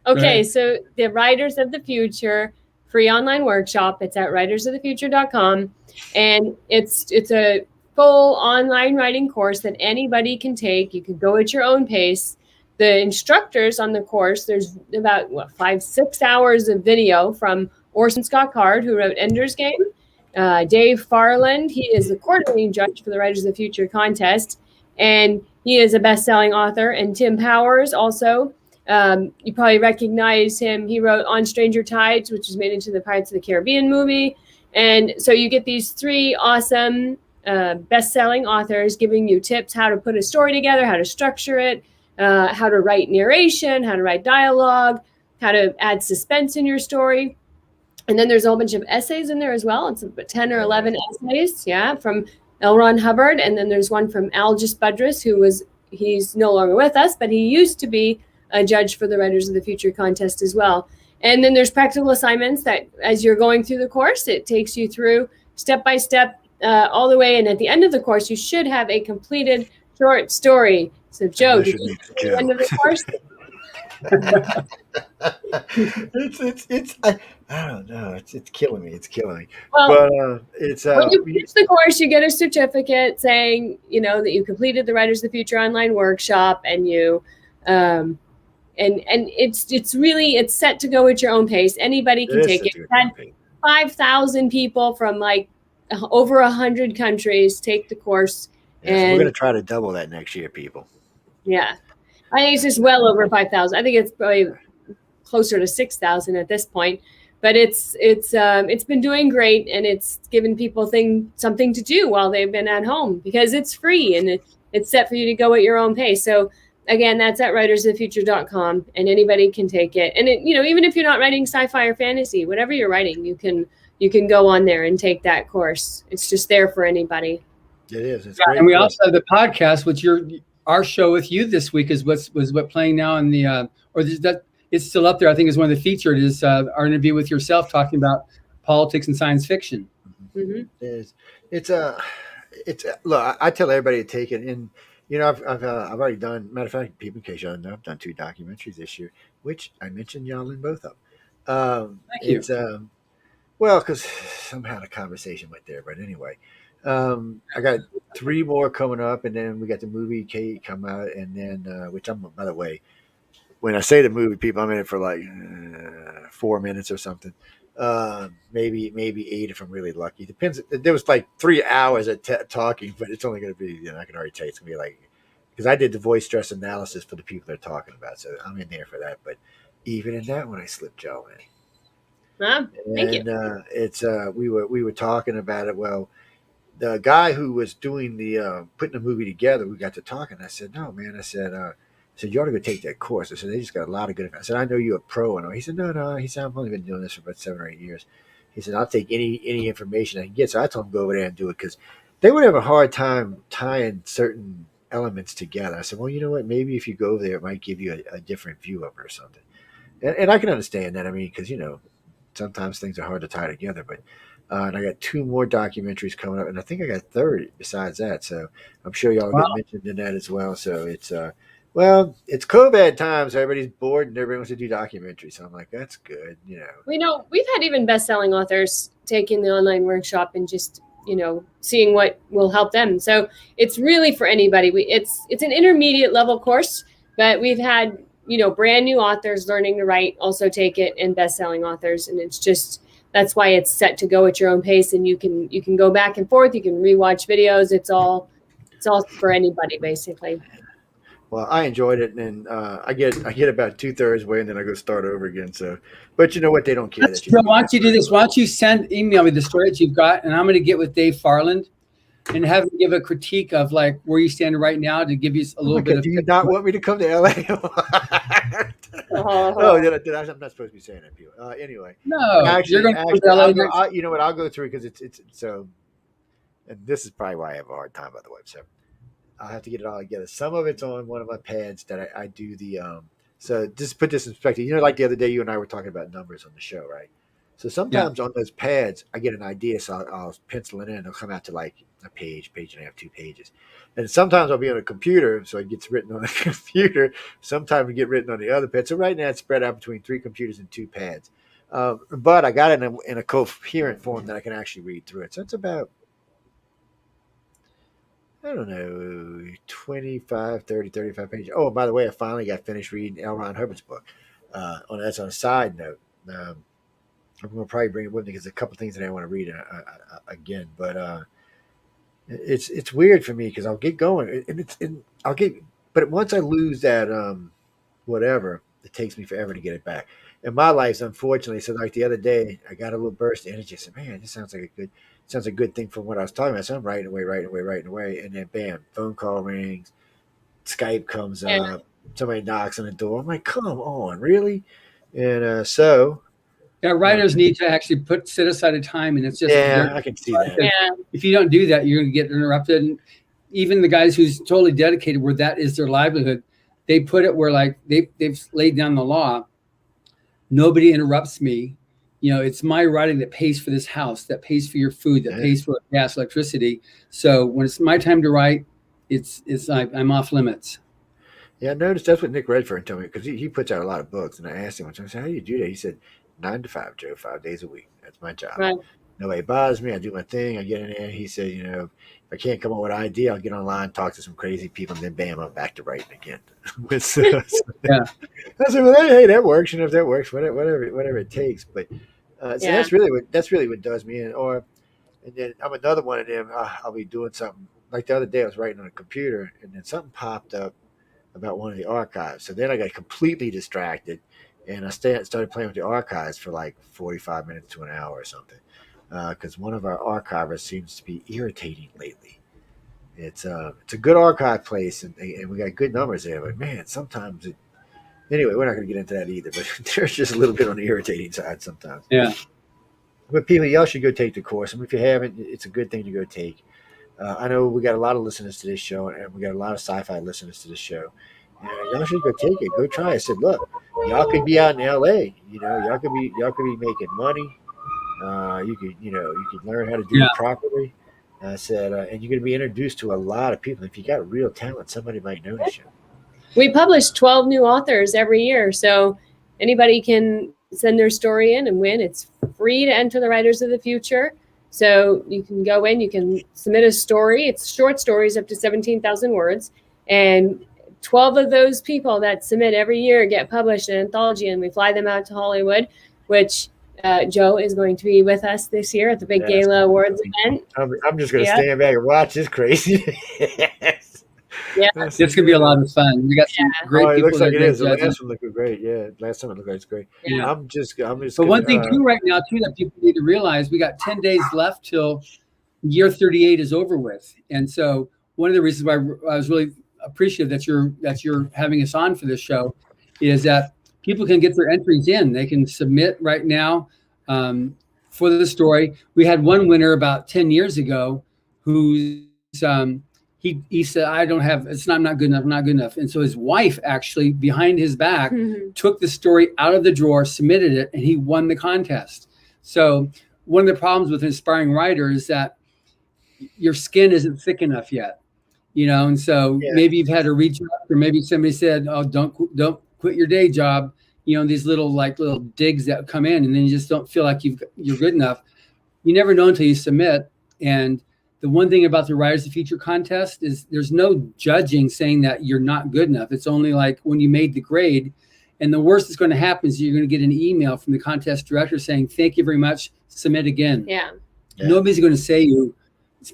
Okay, Right. so the Writers of the Future free online workshop. It's at writersofthefuture.com, and it's a full online writing course that anybody can take. You can go at your own pace. The instructors on the course, there's about 5-6 hours of video from Orson Scott Card, who wrote Ender's Game. Dave Farland, he is the coordinating judge for the Writers of the Future contest, and he is a best-selling author. And Tim Powers also. You probably recognize him. He wrote On Stranger Tides, which was made into the Pirates of the Caribbean movie. And so you get these 3 awesome best-selling authors giving you tips how to put a story together, how to structure it, how to write narration, how to write dialogue, how to add suspense in your story. And then there's a whole bunch of essays in there as well. It's about 10 or 11 essays, from L. Ron Hubbard. And then there's one from Algis Budrus, he's no longer with us, but he used to be a judge for the Writers of the Future contest as well. And then there's practical assignments that as you're going through the course, it takes you through step by step all the way. And at the end of the course, you should have a completed short story. So, Joe, did you see the end of the course? I don't know. It's killing me. It's killing me. Well, But it's when you finish the course, you get a certificate saying, that you completed the Writers of the Future online workshop, and you, and it's set to go at your own pace. Anybody can take it. Had 5,000 people from like over 100 countries take the course, Yeah, so and we're gonna try to double that next year, people. yeah, I think it's just well over 5,000. I think it's probably closer to 6,000 at this point. But it's been doing great, and it's given people something to do while they've been at home because it's free and it's set for you to go at your own pace. So again, that's at writersofthefuture.com, and anybody can take it. And even if you're not writing sci-fi or fantasy, whatever you're writing, you can go on there and take that course. It's just there for anybody. It is. It's Yeah, great. and we also have the podcast, which our show with you this week is what's playing now in the it's still up there. I think is one of the featured is our interview with yourself talking about politics and science fiction. Mm-hmm. It's look. I tell everybody to take it, and I've already done. Matter of fact, people in case y'all know, I've done 2 documentaries this year, which I mentioned y'all in both of them. Thank you. It's well, because somehow the conversation went there, but anyway. I got 3 more coming up, and then we got the movie Kate come out, and then which I'm by the way. When I say the movie, people, I'm in it for like 4 minutes or something. Maybe 8 if I'm really lucky. Depends. There was like 3 hours of talking, but it's only going to be, I can already tell you it's going to be like, because I did the voice stress analysis for the people they're talking about. So I'm in there for that. But even in that one, I slipped y'all in. Thank you. And it's we were talking about it. Well, the guy who was doing the putting the movie together, we got to talking. I said, "No, man," I said, "You ought to go take that course." I said, "They just got a lot of good." I said, "I know you're a pro," and all. He said, "No, no." He said, "I've only been doing this for about 7 or 8 years." He said, "I'll take any information I can get." So I told him to go over there and do it because they would have a hard time tying certain elements together. I said, "Well, you know what? Maybe if you go over there, it might give you a different view of it or something." And I can understand that. I mean, because sometimes things are hard to tie together. But and I got 2 more documentaries coming up, and I think I got a third besides that. So I'm sure y'all Wow. get mentioned in that as well. So it's well, it's COVID time, so everybody's bored and everybody wants to do documentaries. So I'm like, that's good. We've had even best-selling authors taking the online workshop and just seeing what will help them. So it's really for anybody. It's an intermediate level course, but we've had brand new authors learning to write also take it, and best-selling authors, and that's why it's set to go at your own pace, and you can go back and forth, you can rewatch videos. It's all for anybody basically. Well, I enjoyed it, and I get about 2/3 way, and then I go start over again. So, but you know what? They don't care that you. Why don't you do this? Why don't you email me the story that you've got, and I'm going to get with Dave Farland and have him give a critique of like where you stand right now to give you a little bit of. Do you not want me to come to LA? Oh, I'm not supposed to be saying that, people. Anyway, No, actually, you're going to LA next. you know what? I'll go through because it's so. And this is probably why I have a hard time, by the way. So I'll have to get it all together. Some of it's on one of my pads that I do the. So just put this in perspective. Like the other day, you and I were talking about numbers on the show, right? So sometimes on those pads, I get an idea, so I'll pencil it in. It'll come out to like a page and a half, 2 pages. And sometimes I'll be on a computer, so it gets written on a computer. Sometimes it get written on the other pad. So right now it's spread out between 3 computers and 2 pads. But I got it in a coherent form that I can actually read through it. So it's about, I don't know, 25, 30, 35 pages. Oh, by the way, I finally got finished reading L. Ron Hubbard's book. That's on a side note. I'm going to probably bring it with me because there's a couple things that I want to read again. But it's weird for me because I'll get going but once I lose that whatever, it takes me forever to get it back. In my life, unfortunately, so like the other day, I got a little burst of energy. I said, "Man, this sounds like a good thing from what I was talking about." So I'm writing away, and then bam, phone call rings, Skype comes up, somebody knocks on the door. I'm like, "Come on, really?" And so. Yeah, writers need to actually set aside a time, and it's just I can see that. Yeah. If you don't do that, you're going to get interrupted. And even the guys who's totally dedicated, where that is their livelihood, they put it where like they've laid down the law. Nobody interrupts me. It's my writing that pays for this house, that pays for your food, that pays for gas, electricity. So when it's my time to write, it's like I'm off limits. Yeah, I noticed that's what Nick Redfern told me because he puts out a lot of books, and I asked him one time, I said, "How do you do that?" He said, 9 to 5, Joe, 5 days a week. That's my job. Right. Nobody bothers me. I do my thing. I get in there. He said, if I can't come up with an idea, I'll get online, talk to some crazy people, and then bam, I'm back to writing again. I said, "Well, hey, that works. If that works, whatever it takes." But so that's really what does me in. And then I'm another one of them. I'll be doing something like the other day. I was writing on a computer, and then something popped up about one of the archives. So then I got completely distracted. And I started playing with the archives for like 45 minutes to an hour or something, because one of our archivists seems to be irritating lately. It's a good archive place, and we got good numbers there. But man, sometimes anyway, we're not going to get into that either. But there's just a little bit on the irritating side sometimes. Yeah. But people, y'all should go take the course. If you haven't, it's a good thing to go take. I know we got a lot of listeners to this show, and we got a lot of sci-fi listeners to this show. And y'all should go take it. Go try it. I said, look, y'all could be out in LA. Y'all could be making money. You could learn how to do it properly. I said, and you're going to be introduced to a lot of people. If you got real talent, somebody might notice you. We publish 12 new authors every year, so anybody can send their story in and win. It's free to enter the Writers of the Future. So you can go in, you can submit a story. It's short stories up to 17,000 words. And 12 of those people that submit every year get published in an anthology, and we fly them out to Hollywood, which Joe is going to be with us this year at the big Gala Awards event. I'm just going to stand back and watch this crazy. Yeah. That's It's gonna be a lot of fun. We got some great it people looks that like are it gonna is. The judge it. last one looked great. Yeah, last time it looked like it's great. Yeah. I'm just But one gonna. thing too, right now too, that people need to realize, we got 10 days left till year 38 is over with, and so one of the reasons why I was really appreciative that you're having us on for this show is that people can get their entries in. They can submit right now for the story. We had one winner about 10 years ago who's he said, I don't have, I'm not good enough, not good enough. And so his wife actually behind his back took the story out of the drawer, submitted it, and he won the contest. So one of the problems with inspiring writers is that your skin isn't thick enough yet, and so maybe you've had to reach out, or maybe somebody said, oh, don't quit your day job. These little digs that come in, and then you just don't feel like you're good enough. You never know until you submit. And the one thing about the Writers of Future contest is there's no judging saying that you're not good enough. It's only like when you made the grade. And the worst that's going to happen is you're going to get an email from the contest director saying, thank you very much, submit again. Yeah. Nobody's going to say you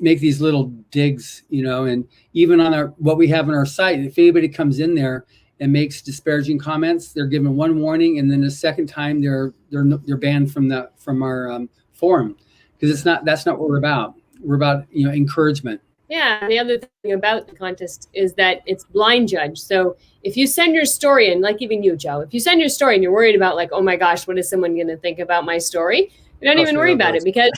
make these little digs, and even on what we have on our site, if anybody comes in there and makes disparaging comments, they're given one warning, and then the second time they're banned from our forum, because that's not what we're about. We're about encouragement. Yeah. The other thing about the contest is that it's blind judge. So if you send your story in, like even you, Joe, if you send your story and you're worried about like, oh my gosh, what is someone going to think about my story? You don't even worry about it, because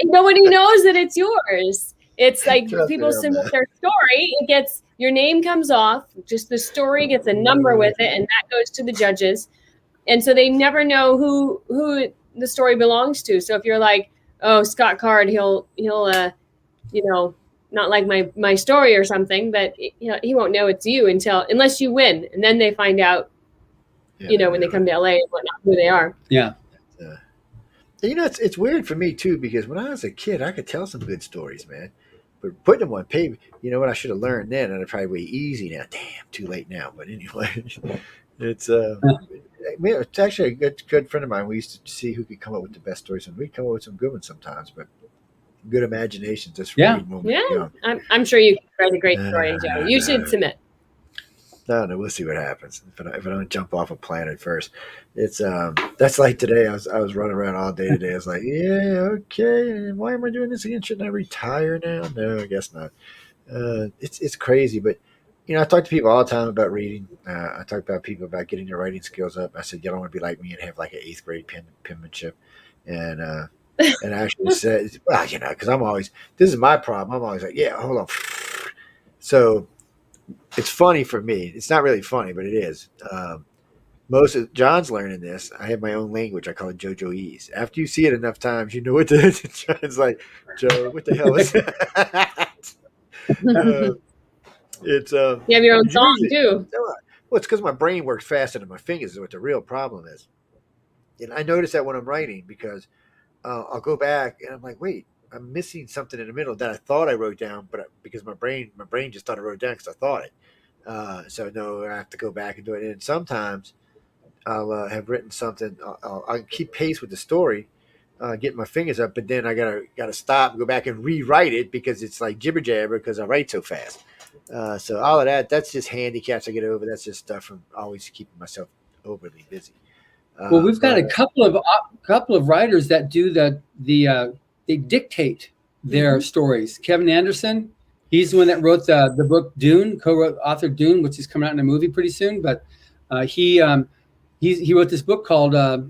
nobody knows that it's yours. It's like people submit their story, it gets, your name comes off, just the story gets a number with it, and that goes to the judges. And so they never know who the story belongs to. So if you're like, oh, Scott Card, he'll not like my story or something, but he won't know it's you unless you win, and then they find out, when they come to LA and whatnot, who they are. Yeah. It's weird for me too, because when I was a kid, I could tell some good stories, man. But putting them on paper, what I should have learned then, and it's probably way easy now. Damn, too late now. But anyway, it's actually a good friend of mine. We used to see who could come up with the best stories, and we'd come up with some good ones sometimes. But good imagination, just reading when we were young. I'm sure you can write a great story, Joe. You should submit. No, we'll see what happens if I don't jump off a planet first. It's that's like today. I was running around all day today. I was like, yeah, okay. Why am I doing this again? Shouldn't I retire now? No, I guess not. It's crazy, but I talk to people all the time about reading. I talk about people about getting their writing skills up. I said, you don't want to be like me and have like an 8th grade penmanship, and I actually said, well, because this is my problem. I'm always like, yeah, hold on. So it's funny for me. It's not really funny, but it is. Most of John's learning this. I have my own language. I call it JoJoese. After you see it enough times, you know what to John's like, Joe, what the hell is that? You have your own song too. Well, it's because my brain works faster than my fingers is what the real problem is. And I notice that when I'm writing, because I'll go back and I'm like, wait, I'm missing something in the middle that I thought I wrote down, but because my brain just thought I wrote it down because I thought it. So no, I have to go back and do it. And sometimes I'll have written something. I'll keep pace with the story, get my fingers up, but then I gotta stop and go back and rewrite it because it's like jibber jabber because I write so fast. So all of that's just handicaps I get over. That's just stuff from always keeping myself overly busy. Well, we've got a couple of writers that do they dictate their stories. Kevin Anderson, he's the one that wrote the book Dune, author Dune, which is coming out in a movie pretty soon. But he wrote this book called The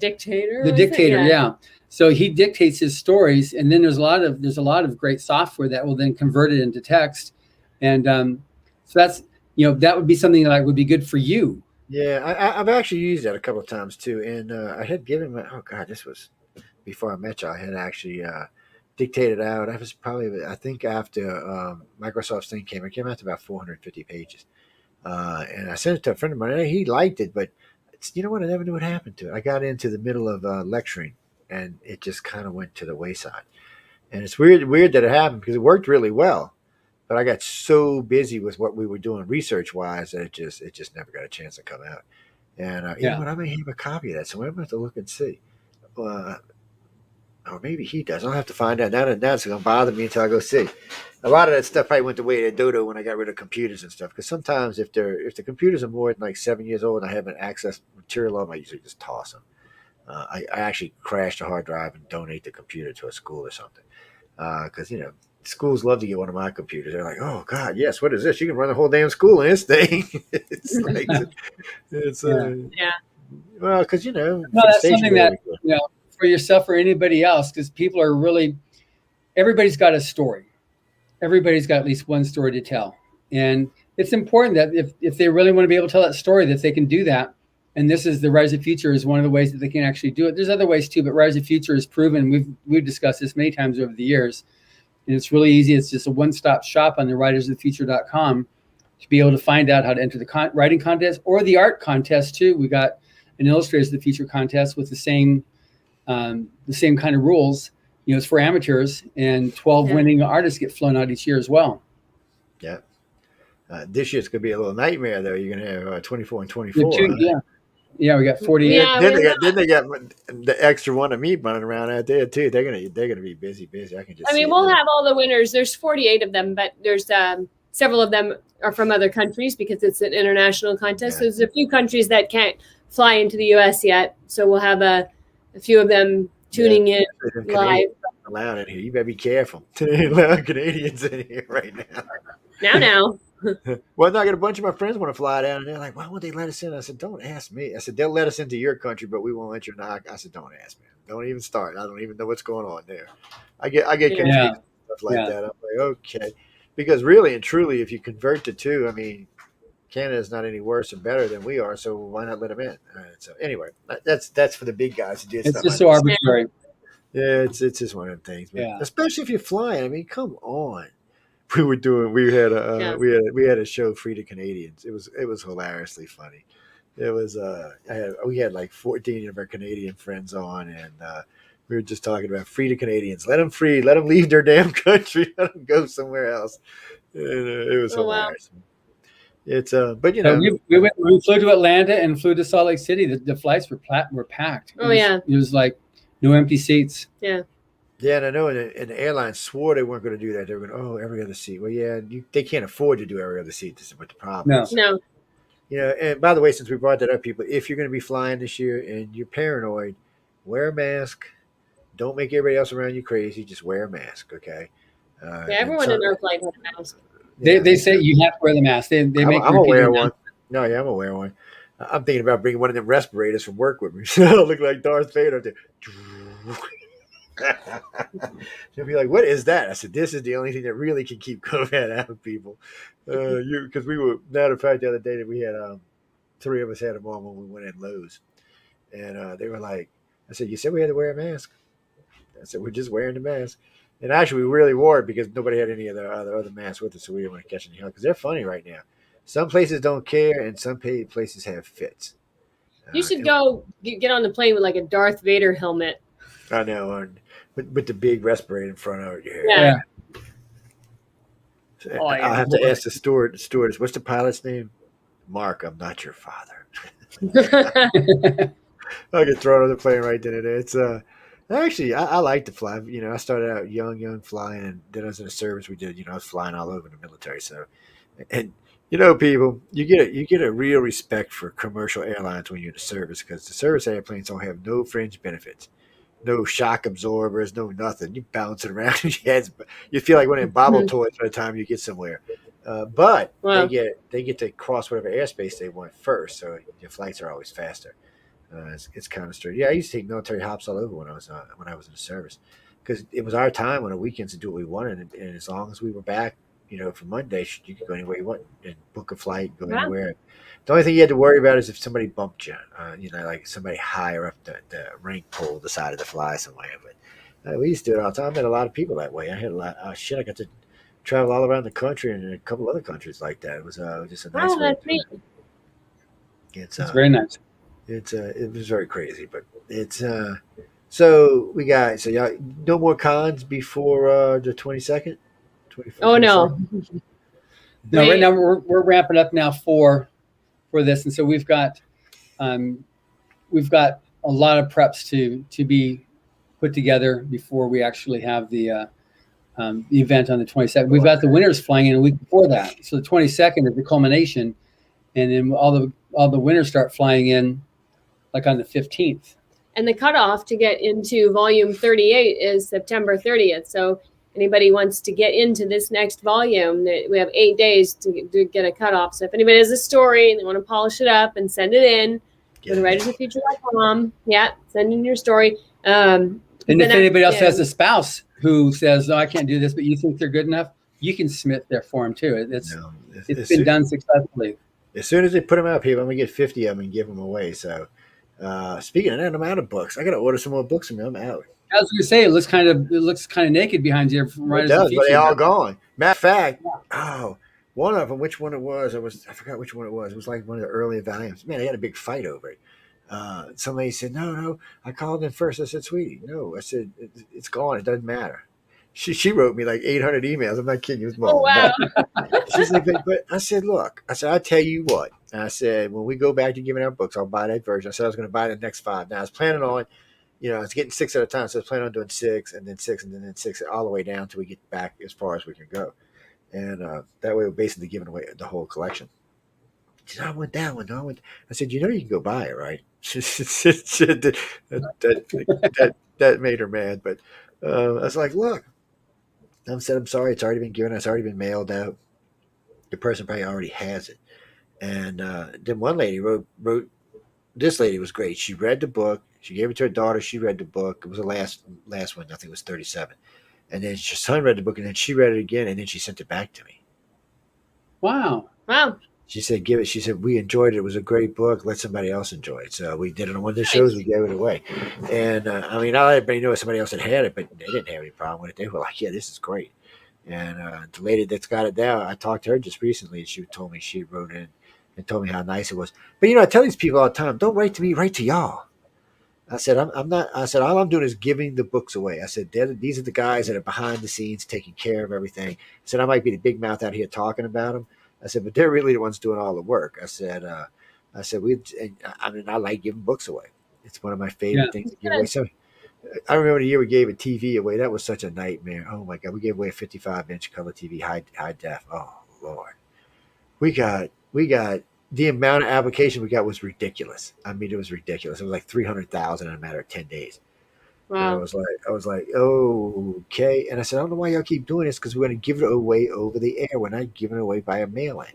Dictator. The Dictator, yeah. So he dictates his stories, and then there's a lot of great software that will then convert it into text, and so that's that would be something that would be good for you. Yeah, I've actually used that a couple of times too, and I had given this was before I met you. I had actually dictated out. I was probably, I think, after Microsoft's thing came. It came out to about 450 pages, and I sent it to a friend of mine. He liked it, but I never knew what happened to it. I got into the middle of lecturing, and it just kind of went to the wayside. And it's weird that it happened because it worked really well. But I got so busy with what we were doing research-wise that it just never got a chance to come out. And you know what? I may have a copy of that, so I'm going to have to look and see. or maybe he does. I'll have to find out. Now that's going to bother me until I go see. A lot of that stuff probably went the way of dodo when I got rid of computers and stuff. Because sometimes if the computers are more than like 7 years old and I haven't accessed material on them, I usually just toss them. I actually crash the hard drive and donate the computer to a school or something. Because schools love to get one of my computers. They're like, "Oh God, yes, what is this? You can run the whole damn school in this thing." It's like it's Yeah. well, because No, that's something that for yourself or anybody else, because people are really, everybody's got a story. Everybody's got at least one story to tell, and it's important that if they really want to be able to tell that story, that they can do that. And this is the Rise of Future is one of the ways that they can actually do it. There's other ways too, but Rise of Future is proven. We've discussed this many times over the years, and it's really easy. It's just a one-stop shop on the writersofthefuture.com to be able to find out how to enter the writing contest or the art contest too. We got an Illustrators of the Future contest with the same kind of rules. It's for amateurs, and 12 winning artists get flown out each year as well. Yeah. This year's going to be a little nightmare, though. You're going to have 24 and 24. Yeah, we got 48. Yeah, then they got the extra one of me running around out there too. They're gonna be busy. I can just. We'll have all the winners. There's 48 of them, but there's several of them are from other countries because it's an international contest. Yeah. There's a few countries that can't fly into the U.S. yet, so we'll have a few of them tuning in live. Allowed in here. You better be careful. A lot of Canadians in here right now. Now. Well, I got a bunch of my friends want to fly down, and they're like, "Why won't they let us in?" I said, "Don't ask me." I said, "They'll let us into your country, but we won't let you in." I said, "Don't ask me. Don't even start. I don't even know what's going on there." I get confused and stuff like that. I'm like, okay, because really and truly, if you convert the two, Canada's not any worse or better than we are, so why not let them in? So anyway, that's for the big guys to do. It's just so arbitrary. Yeah, it's just one of the things. But especially if you're flying. Come on. We had a show, Free to Canadians. It was hilariously funny. It was we had like 14 of our Canadian friends on, and we were just talking about free to Canadians. Let them free. Let them leave their damn country. Let them go somewhere else. And, it was hilarious. Wow. It's but we flew to Atlanta and flew to Salt Lake City. The flights were packed. It was like no empty seats. Yeah. Yeah, and I know, and the airlines swore they weren't going to do that. They were going, every other seat. Well, yeah, they can't afford to do every other seat. This is what the problem is. No. And by the way, since we brought that up, people, if you're going to be flying this year and you're paranoid, wear a mask. Don't make everybody else around you crazy. Just wear a mask, okay? Everyone in our flight has a mask. They say you have to wear the mask. They make I'm aware of one. No, yeah, I'm aware of one. I'm thinking about bringing one of them respirators from work with me. So I look like Darth Vader. They'll be like, "What is that?" I said, "This is the only thing that really can keep COVID out of people." Because matter of fact, the other day that we had 3 of us had them on when we went in Lowe's, and they were like, "I said, you said we had to wear a mask." I said, "We're just wearing the mask." And actually, we really wore it because nobody had any of the other masks with us, so we didn't want to catch any hell. Because they're funny right now. Some places don't care, and some places have fits. You should go get on the plane with like a Darth Vader helmet. I know, with the big respirator in front of it. Yeah. So I'll have to ask the stewardess, what's the pilot's name? Mark, I'm not your father. I'll get thrown on the plane right then and there. It's actually I like to fly. I started out young flying, and then I was in the service. We did, I was flying all over the military. So, and people, you get a real respect for commercial airlines when you're in the service, because the service airplanes don't have no fringe benefits. No shock absorbers, no nothing. You bouncing around your heads. You feel like one of them bobble toys by the time you get somewhere. But they get to cross whatever airspace they want first, so your flights are always faster. It's kind of strange. Yeah, I used to take military hops all over when I was in the service, because it was our time on the weekends to do what we wanted, and as long as we were back, for Monday, you could go anywhere you want and book a flight, go anywhere. The only thing you had to worry about is if somebody bumped you, like somebody higher up the rank pole decided to fly somewhere. But we used to do it all the time. I met a lot of people that way. I had a lot. I got to travel all around the country and in a couple other countries like that. It was just a nice way. That's neat. It's very nice. It was very crazy, but it's so we got y'all no more cons before the 22nd. Oh no. No, right now we're ramping up now for this, and so we've got a lot of preps to be put together before we actually have the event on the 22nd. We've got the winners flying in a week before that, so the 22nd is the culmination, and then all the winners start flying in like on the 15th. And the cutoff to get into volume 38 is September 30th. So anybody wants to get into this next volume, we have 8 days to get a cutoff. So if anybody has a story and they want to polish it up and send it in, go to writersoffuture.com. Yeah, send in your story. And if anybody else has a spouse who says, "No, I can't do this," but you think they're good enough, you can submit their form too. It's been done successfully. As soon as they put them out, people, I'm gonna get 50 of them and give them away. So, speaking of that, I'm out of books. I gotta order some more books from you. I'm out. I was gonna say it looks kind of naked behind you. It does, but they all gone. Matter of fact, one of them, which one it was? I forgot which one it was. It was like one of the earlier volumes. Man, they had a big fight over it. Somebody said, no, I called in first. I said, sweetie, no. I said, it's gone. It doesn't matter. She wrote me like 800 emails. I'm not kidding you. It was more. Oh, wow. She's like, but I said, look, I'll tell you what. I said, when we go back to giving out books, I'll buy that version. I said I was going to buy the next 5. Now I was planning on, I was getting 6 at a time. So I was planning on doing 6 and then 6 and then 6 all the way down until we get back as far as we can go. And that way we're basically giving away the whole collection. She said, I want that one. I said, you can go buy it, right? that made her mad. But I was like, look, I said, I'm sorry. It's already been given. It's already been mailed out. The person probably already has it. And then one lady wrote, this lady was great. She read the book. She gave it to her daughter. She read the book. It was the last one. I think it was 37. And then her son read the book, and then she read it again, and then she sent it back to me. Wow. She said, give it. She said, we enjoyed it. It was a great book. Let somebody else enjoy it. So we did it on one of the shows. We gave it away. And not everybody knew somebody else had it, but they didn't have any problem with it. They were like, yeah, this is great. And the lady that's got it now, I talked to her just recently, and she told me she wrote in and told me how nice it was. But, I tell these people all the time, don't write to me, write to y'all. I said, I'm not. I said, all I'm doing is giving the books away. I said, these are the guys that are behind the scenes taking care of everything. I said, I might be the big mouth out here talking about them. I said, but they're really the ones doing all the work. I said, I like giving books away. It's one of my favorite things to give away. So I remember the year we gave a TV away. That was such a nightmare. Oh my God, we gave away a 55-inch color TV, high def. Oh Lord, we got the amount of application we got was ridiculous. I mean, it was ridiculous. It was like 300,000 in a matter of 10 days. Wow. And I was like, oh, okay. And I said, I don't know why y'all keep doing this, because we're going to give it away over the air. We're not giving it away via mail-in.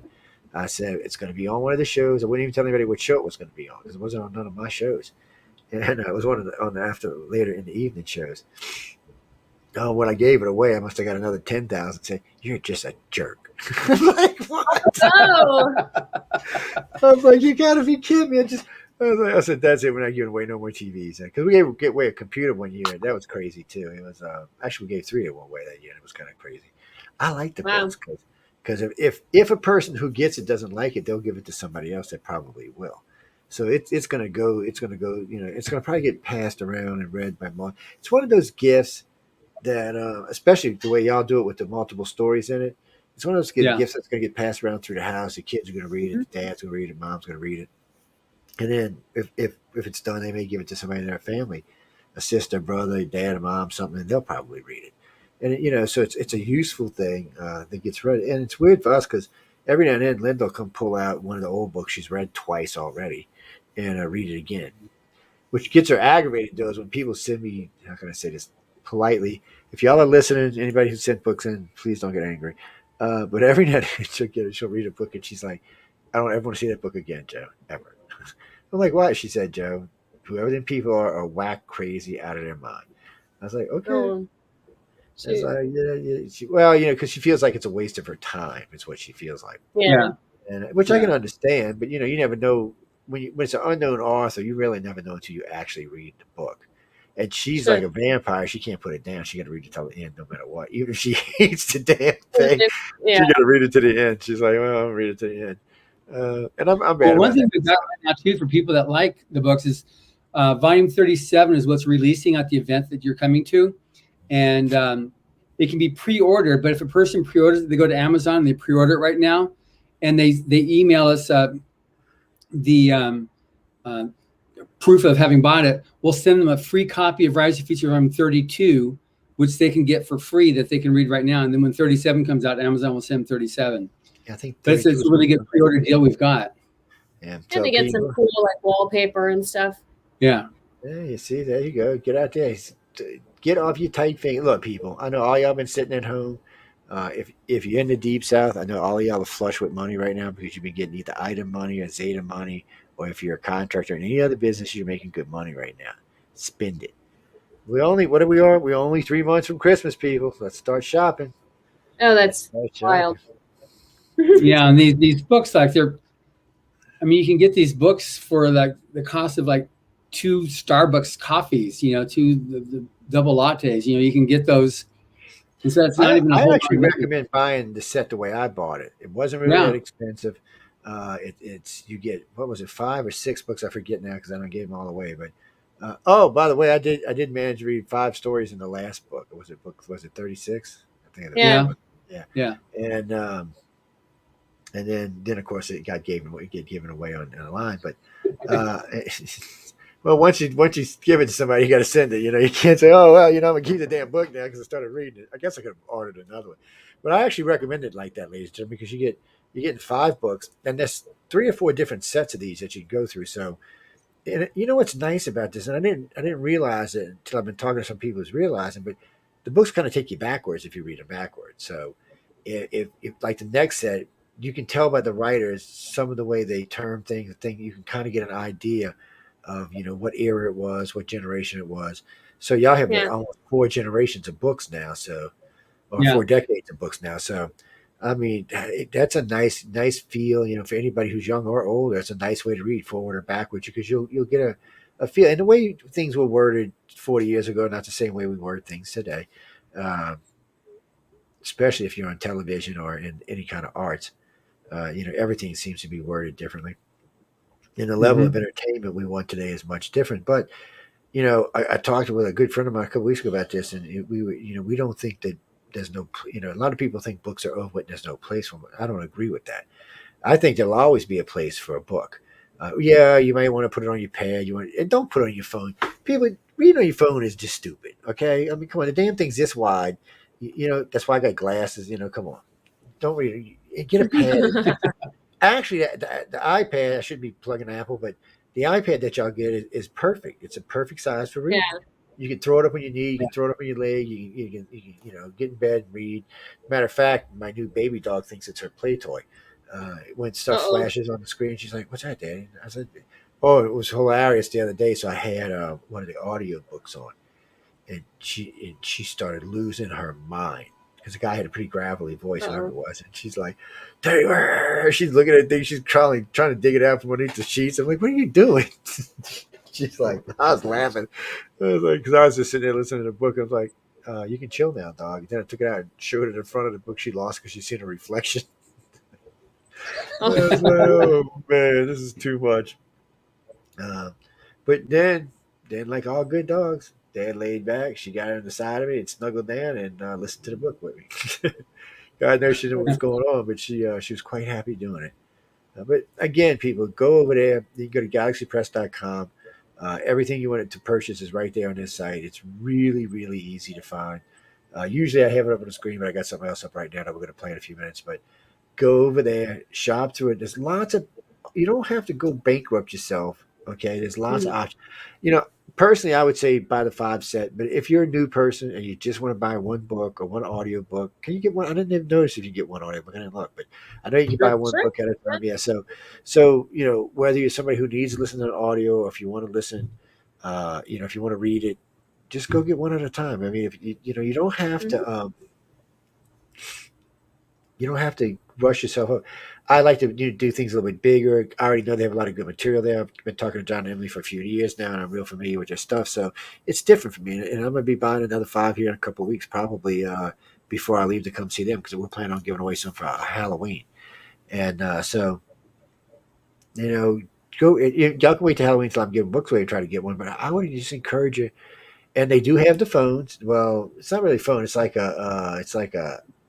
I said, it's going to be on one of the shows. I wouldn't even tell anybody what show it was going to be on, because it wasn't on none of my shows. And it was later in the evening shows. Oh, when I gave it away, I must have got another 10,000 saying, you're just a jerk. I'm like, what? Oh. I was like, you got to be kidding me. I said, that's it. We're not giving away no more TVs. Because we gave away a computer one year. That was crazy, too. It was actually, we gave 3 one way that year. It was kind of crazy. I like the books because if a person who gets it doesn't like it, they'll give it to somebody else that probably will. So it's going to go, it's going to probably get passed around and read by more. It's one of those gifts that, especially the way y'all do it with the multiple stories in it, it's one of those gifts that's going to get passed around through the house. The kids are going to read it. The dad's going to read it. Mom's going to read it. And then if it's done, they may give it to somebody in their family, a sister, brother, a dad, a mom, something, and they'll probably read it. And, so it's a useful thing that gets read. And it's weird for us because every now and then Linda will come pull out one of the old books she's read twice already and read it again, which gets her aggravated, though, is when people send me, how can I say this politely? If y'all are listening, anybody who sent books in, please don't get angry. But every now and then she'll read a book and she's like, I don't ever want to see that book again, Joe, ever. I'm like, why? She said, Joe, whoever them people are whack crazy out of their mind. I was like, okay. Oh, it's like, because she feels like it's a waste of her time. It's what she feels like. Yeah. And which I can understand, but you never know when it's an unknown author. You really never know until you actually read the book. And she's like a vampire. She can't put it down. She got to read it till the end, no matter what. Even if she hates the damn thing, she got to read it to the end. She's like, well, I'll read it to the end. And I'm bad. Well, one thing we've got right now too for people that like the books is volume 37 is what's releasing at the event that you're coming to, and it can be pre-ordered. But if a person pre-orders it, they go to Amazon and they pre-order it right now, and they email us the proof of having bought it, we'll send them a free copy of Rise of Future Farm 32, which they can get for free that they can read right now. And then when 37 comes out, Amazon will send them 37. I think But it's 32 a really good pre-order deal we've got. Yeah, And so they get some people, cool like wallpaper and stuff. Yeah. yeah, you see, there you go. Get out there. Get off your tight finger. Look, people, I know all y'all been sitting at home. If you're in the deep south, I know all of y'all are flush with money right now because you've been getting either item money or Zeta money, or if you're a contractor in any other business, you're making good money right now. Spend it. What are we are? We're only 3 months from Christmas, people. Let's start shopping. Oh, that's Start wild. shopping. Yeah, and these books, like you can get these books for like the cost of like 2 Starbucks coffees, two the double lattes. You can get those. And so it's not even a I whole actually lot of recommend buying the set the way I bought it. It wasn't really that expensive. It's you get, what was it, 5 or 6 books? I forget now because I don't give them all away. But oh, by the way, I did manage to read 5 stories in the last book. Was it 36? I think it was. Yeah. Yeah. And then of course it got given away on the line. But well, once you give it to somebody, you got to send it. You can't say, oh well, I'm gonna keep the damn book now because I started reading it. I guess I could have ordered another one, but I actually recommend it like that, ladies and gentlemen, because you're getting 5 books, and there's 3 or 4 different sets of these that you can go through. So, and you know what's nice about this, and I didn't realize it until I've been talking to some people who's realizing, but the books kind of take you backwards if you read them backwards. So, if like the next set, you can tell by the writers some of the way they term things. You can kind of get an idea of what era it was, what generation it was. So y'all have Yeah. almost 4 generations of books now, so or Yeah. 4 decades of books now. So I mean, that's a nice feel. For anybody who's young or older, it's a nice way to read forward or backwards because you'll get a feel. And the way things were worded 40 years ago, not the same way we word things today. Especially if you're on television or in any kind of arts, everything seems to be worded differently. And the level of entertainment we want today is much different. But I talked with a good friend of mine a couple weeks ago about this, and we don't think that there's no, a lot of people think books are over, but there's no place for them. I don't agree with that. I think there'll always be a place for a book. Yeah, you might want to put it on your pad. And don't put it on your phone. People reading on your phone is just stupid. Okay, I mean, come on, the damn thing's this wide. That's why I got glasses. Come on, don't read it. Get a pad. Actually, the iPad, I should be plugging Apple, but the iPad that y'all get is perfect. It's a perfect size for reading. Yeah. You can throw it up on your knee. You can throw it up on your leg. You can get in bed and read. Matter of fact, my new baby dog thinks it's her play toy. When stuff flashes on the screen, she's like, "What's that, Daddy?" I said, "Oh, it was hilarious the other day." So I had one of the audio books on, and she started losing her mind because the guy had a pretty gravelly voice, whatever it was, and she's like, she's looking at things, she's trying to dig it out from underneath the sheets. I'm like, what are you doing? She's like, I was laughing. I was like, because I was just sitting there listening to the book. I was like, you can chill now, dog. And then I took it out and showed it in front of the book she lost because she's seen a reflection. I was like, oh man, this is too much. But then like all good dogs, Dad laid back. She got on the side of me and snuggled down and listened to the book with me. God knows she knew what was going on, but she was quite happy doing it. But again, people, go over there. You can go to galaxypress.com. Everything you want to purchase is right there on this site. It's really, really easy to find. Usually I have it up on the screen, but I got something else up right now that we're going to play in a few minutes. But go over there, shop through it. There's lots of, you don't have to go bankrupt yourself. Okay. There's lots of options. Personally, I would say buy the 5 set, but if you're a new person and you just want to buy one book or one audio book, can you get one? I didn't even notice if you get one audio book. I didn't look, but I know you can buy one book at a time. Yeah. So, whether you're somebody who needs to listen to an audio or if you want to listen, if you want to read it, just go get one at a time. I mean, if you don't have to, you don't have to rush yourself up. I like to do things a little bit bigger. I already know they have a lot of good material there. I've been talking to John and Emily for a few years now, and I'm real familiar with their stuff. So it's different for me. And I'm going to be buying another 5 here in a couple of weeks, probably before I leave to come see them because we're planning on giving away some for Halloween. And so, y'all can wait till Halloween until I'm giving books away and try to get one. But I would just encourage you. And they do have the phones. Well, it's not really a phone. It's like a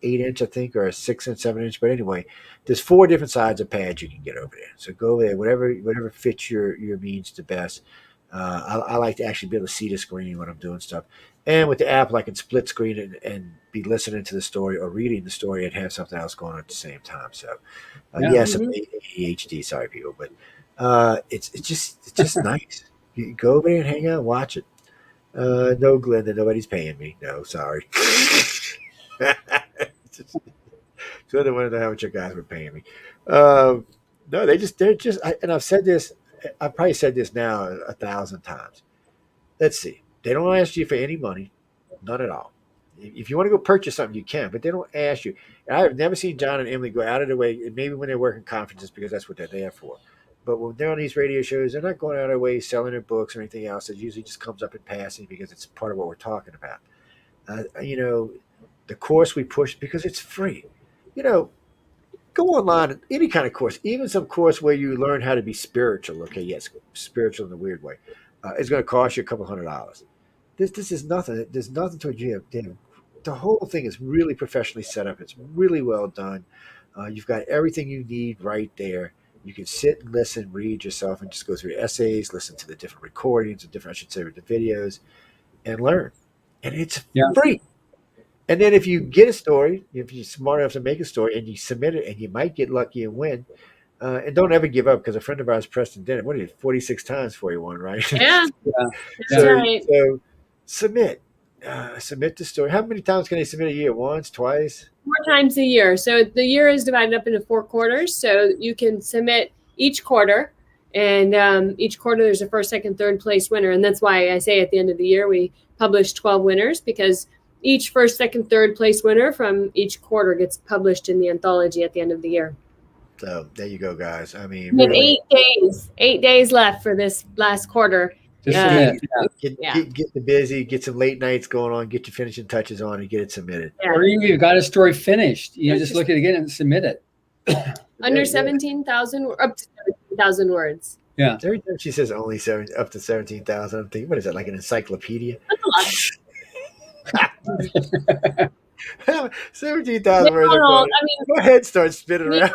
8-inch, I think, or a 6-inch, 7-inch. But anyway, there's 4 different sides of pads you can get over there. So go over there, whatever fits your means the best. I like to actually be able to see the screen when I'm doing stuff. And with the Apple, I can split screen and be listening to the story or reading the story and have something else going on at the same time. So, Yeah. yes, I'm Mhm. ADHD. Sorry, people, but it's just nice. You go over there and hang out, watch it. No, Glenda, nobody's paying me. No, sorry. So I wanted to know how much you guys were paying me. Um, no, they're just, and I've said this, I've probably said this now 1,000 times. Let's see. They don't ask you for any money, none at all. If you want to go purchase something, you can, but they don't ask you. And I've never seen John and Emily go out of their way, and maybe when they're working conferences because that's what they're there for. But when they're on these radio shows, they're not going out of their way selling their books or anything else. It usually just comes up in passing because it's part of what we're talking about. The course we push because it's free. You know, go online, any kind of course, even some course where you learn how to be spiritual. Okay, yes, spiritual in a weird way. It's going to cost you a couple $100. This is nothing. There's nothing to it. The whole thing is really professionally set up. It's really well done. You've got everything you need right there. You can sit and listen, read yourself, and just go through the essays, listen to the different recordings, I should say, the videos, and learn. And it's Yeah. free. And then if you get a story, if you're smart enough to make a story and you submit it, and you might get lucky and win. And don't ever give up because a friend of ours, Preston, did it. What did he? 46 times for you won, right? Yeah, Yeah. that's Yeah. right. So submit, submit the story. How many times can they submit a year? Once, twice? 4 times a year. So the year is divided up into 4 quarters. So you can submit each quarter, and each quarter there's a first, second, third place winner. And that's why I say at the end of the year we publish 12 winners, because each first, second, third place winner from each quarter gets published in the anthology at the end of the year. So there you go, guys. I mean, We have really, 8 days left for this last quarter. Just Uh, submit. Yeah. get the busy, get some late nights going on, get your finishing touches on, and get it submitted. Yeah. Or you've got a story finished. Yeah, Just look at it again and submit it. Under Yeah. 17,000, up to 17,000 words. Yeah. Every time she says only up to 17,000, I'm thinking, what is that, like an encyclopedia? That's a lot. 17,000 words. I Go ahead, start spinning we- around.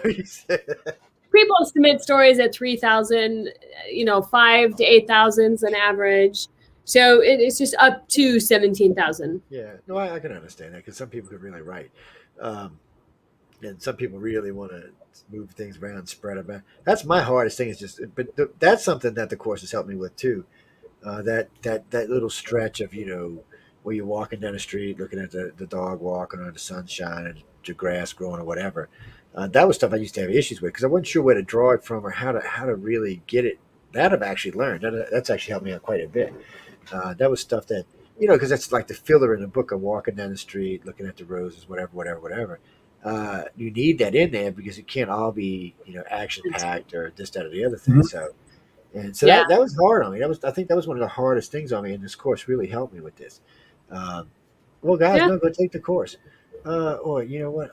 People submit stories at 3,000, 5 to 8,000 is an average. So it's just up to 17,000. Yeah, no, I can understand that because some people could really write, and some people really want to move things around, spread them out. That's my hardest thing. Is just, but that's something that the course has helped me with too. That little stretch of where you're walking down the street, looking at the dog walking or the sun shining, the grass growing or whatever. That was stuff I used to have issues with because I wasn't sure where to draw it from or how to really get it. That I've actually learned. That's actually helped me out quite a bit. That was stuff that because that's like the filler in the book of walking down the street, looking at the roses, whatever. You need that in there because it can't all be action packed or this, that, or the other thing. Mm-hmm. So that was hard on me. I think that was one of the hardest things on me, and this course really helped me with this. Well, guys, no, go take the course. Or you know what?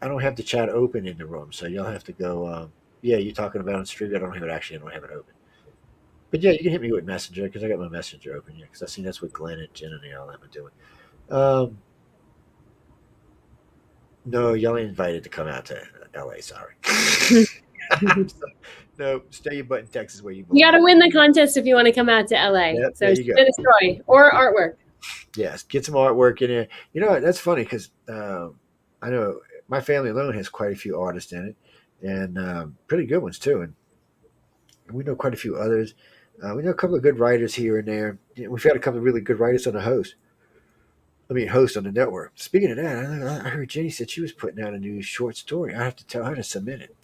I don't have the chat open in the room, so you'll have to go. Yeah, you're talking about on stream. I don't have it open. But yeah, you can hit me with Messenger because I got my Messenger open here because I seen that's what Glenn and Jen and all them are doing. No, y'all ain't invited to come out to LA. Sorry. No, stay your butt in Texas where you belong. You got to win the contest if you want to come out to LA. Yep, so there you go. submit a story or artwork. Yes, get some artwork in there. You know, that's funny because I know my family alone has quite a few artists in it, and pretty good ones too. And we know quite a few others. We know a couple of good writers here and there. We've had a couple of really good writers on the host on the network. Speaking of that, I heard Jenny said she was putting out a new short story. I have to tell her to submit it.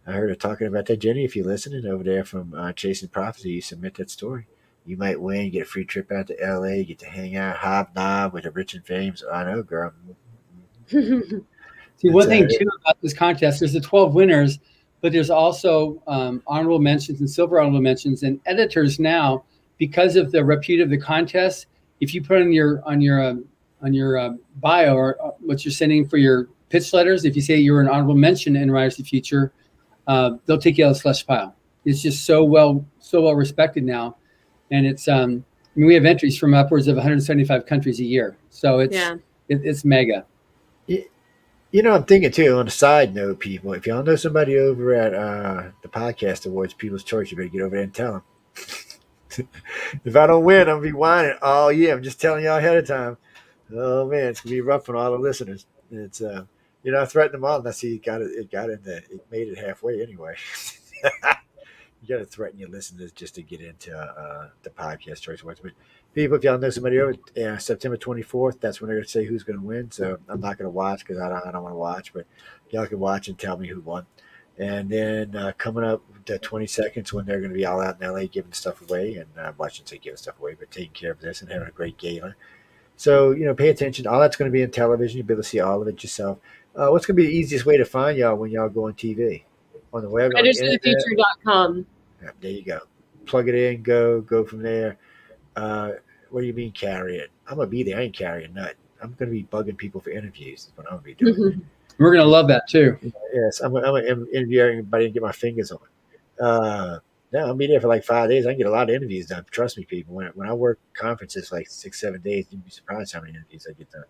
I heard her talking about that. Jenny, if you're listening over there from Chasing Prophecy, you submit that story. You might win. You get a free trip out to LA. You get to hang out, hobnob with the rich and famous. I know, girl. See, one thing too about this contest, there's the 12 winners, but there's also honorable mentions and silver honorable mentions. And editors now, because of the repute of the contest, if you put on your bio or what you're sending for your pitch letters, if you say you're an honorable mention in Writers of the Future, they'll take you out of the slush pile. It's just so well respected now, and it's we have entries from upwards of 175 countries a year, so it's mega. I'm thinking too. On a side note, people, if y'all know somebody over at the Podcast Awards, People's Choice, you better get over there and tell them. If I don't win, I'm gonna be whining. Oh yeah, I'm just telling y'all ahead of time. Oh man, it's gonna be rough on all the listeners. It's I threatened them all, and I see it got it. It made it halfway anyway. You got to threaten your listeners just to get into the podcast choice awards. But people, if y'all know somebody over September 24th, that's when they're going to say who's going to win. So I'm not going to watch because I don't want to watch, but y'all can watch and tell me who won. And then coming up the 22nd, when they're going to be all out in LA giving stuff away, and watching say giving stuff away, but taking care of this and having a great gala. So pay attention. All that's going to be in television. You'll be able to see all of it yourself. What's going to be the easiest way to find y'all when y'all go on TV? On the web, on the internet? Writersofthefuture.com. Yeah, there you go. Plug it in, go from there. What do you mean carry it? I'm gonna be there. I ain't carrying nothing. I'm gonna be bugging people for interviews. That's what I'm gonna be doing. We're gonna love that too. Yes, I'm gonna interview everybody and get my fingers on it. No, I'll be there for like 5 days. I can get a lot of interviews done. Trust me, people. When I work conferences like 6-7 days, you'd be surprised how many interviews I get done.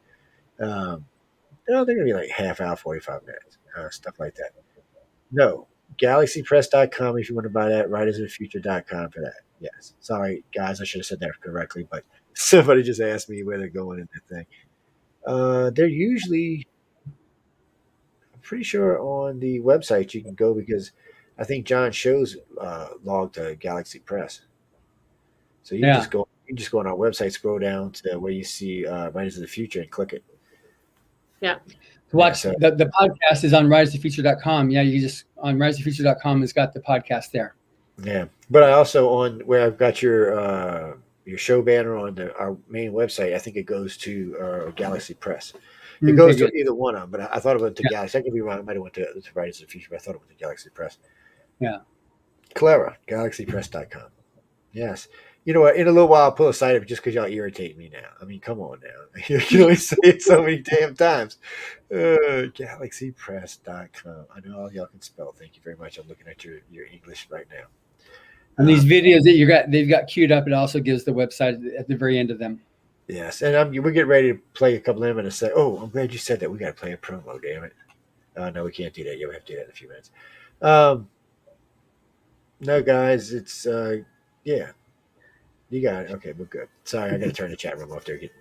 They're gonna be like half hour, 45 minutes, stuff like that. No, galaxypress.com if you want to buy that, writersofthefuture.com for that. Yes. Sorry, guys, I should have said that correctly, but somebody just asked me where they're going in the thing. They're usually, I'm pretty sure on the website you can go because I think John shows logged to Galaxy Press. So you just go on our website, scroll down to where you see Writers of the Future and click it. Yeah. To watch the podcast is on writersofthefuture.com. Yeah, you just on writersofthefuture.com has got the podcast there. Yeah, but I also on where I've got your show banner on our main website. I think it goes to Galaxy Press. It goes to either one of them, but I thought it went to Galaxy. I could be wrong. I might have went to Writers of the Future, but I thought it went to Galaxy Press. Yeah, Clara, galaxypress.com. Yes. You know what? In a little while, I'll pull a side of it just because y'all irritate me now. I mean, come on now. You can only say it so many damn times. Galaxypress.com. I know all y'all can spell. Thank you very much. I'm looking at your English right now. And these videos that they've got queued up. It also gives the website at the very end of them. Yes, and we're getting ready to play a couple of them and say, "Oh, I'm glad you said that. We got to play a promo. Damn it! No, we can't do that. Yeah, we have to do that in a few minutes." No, guys, it's yeah. You got it. Okay, we're good. Sorry, I got to turn the chat room off. They're getting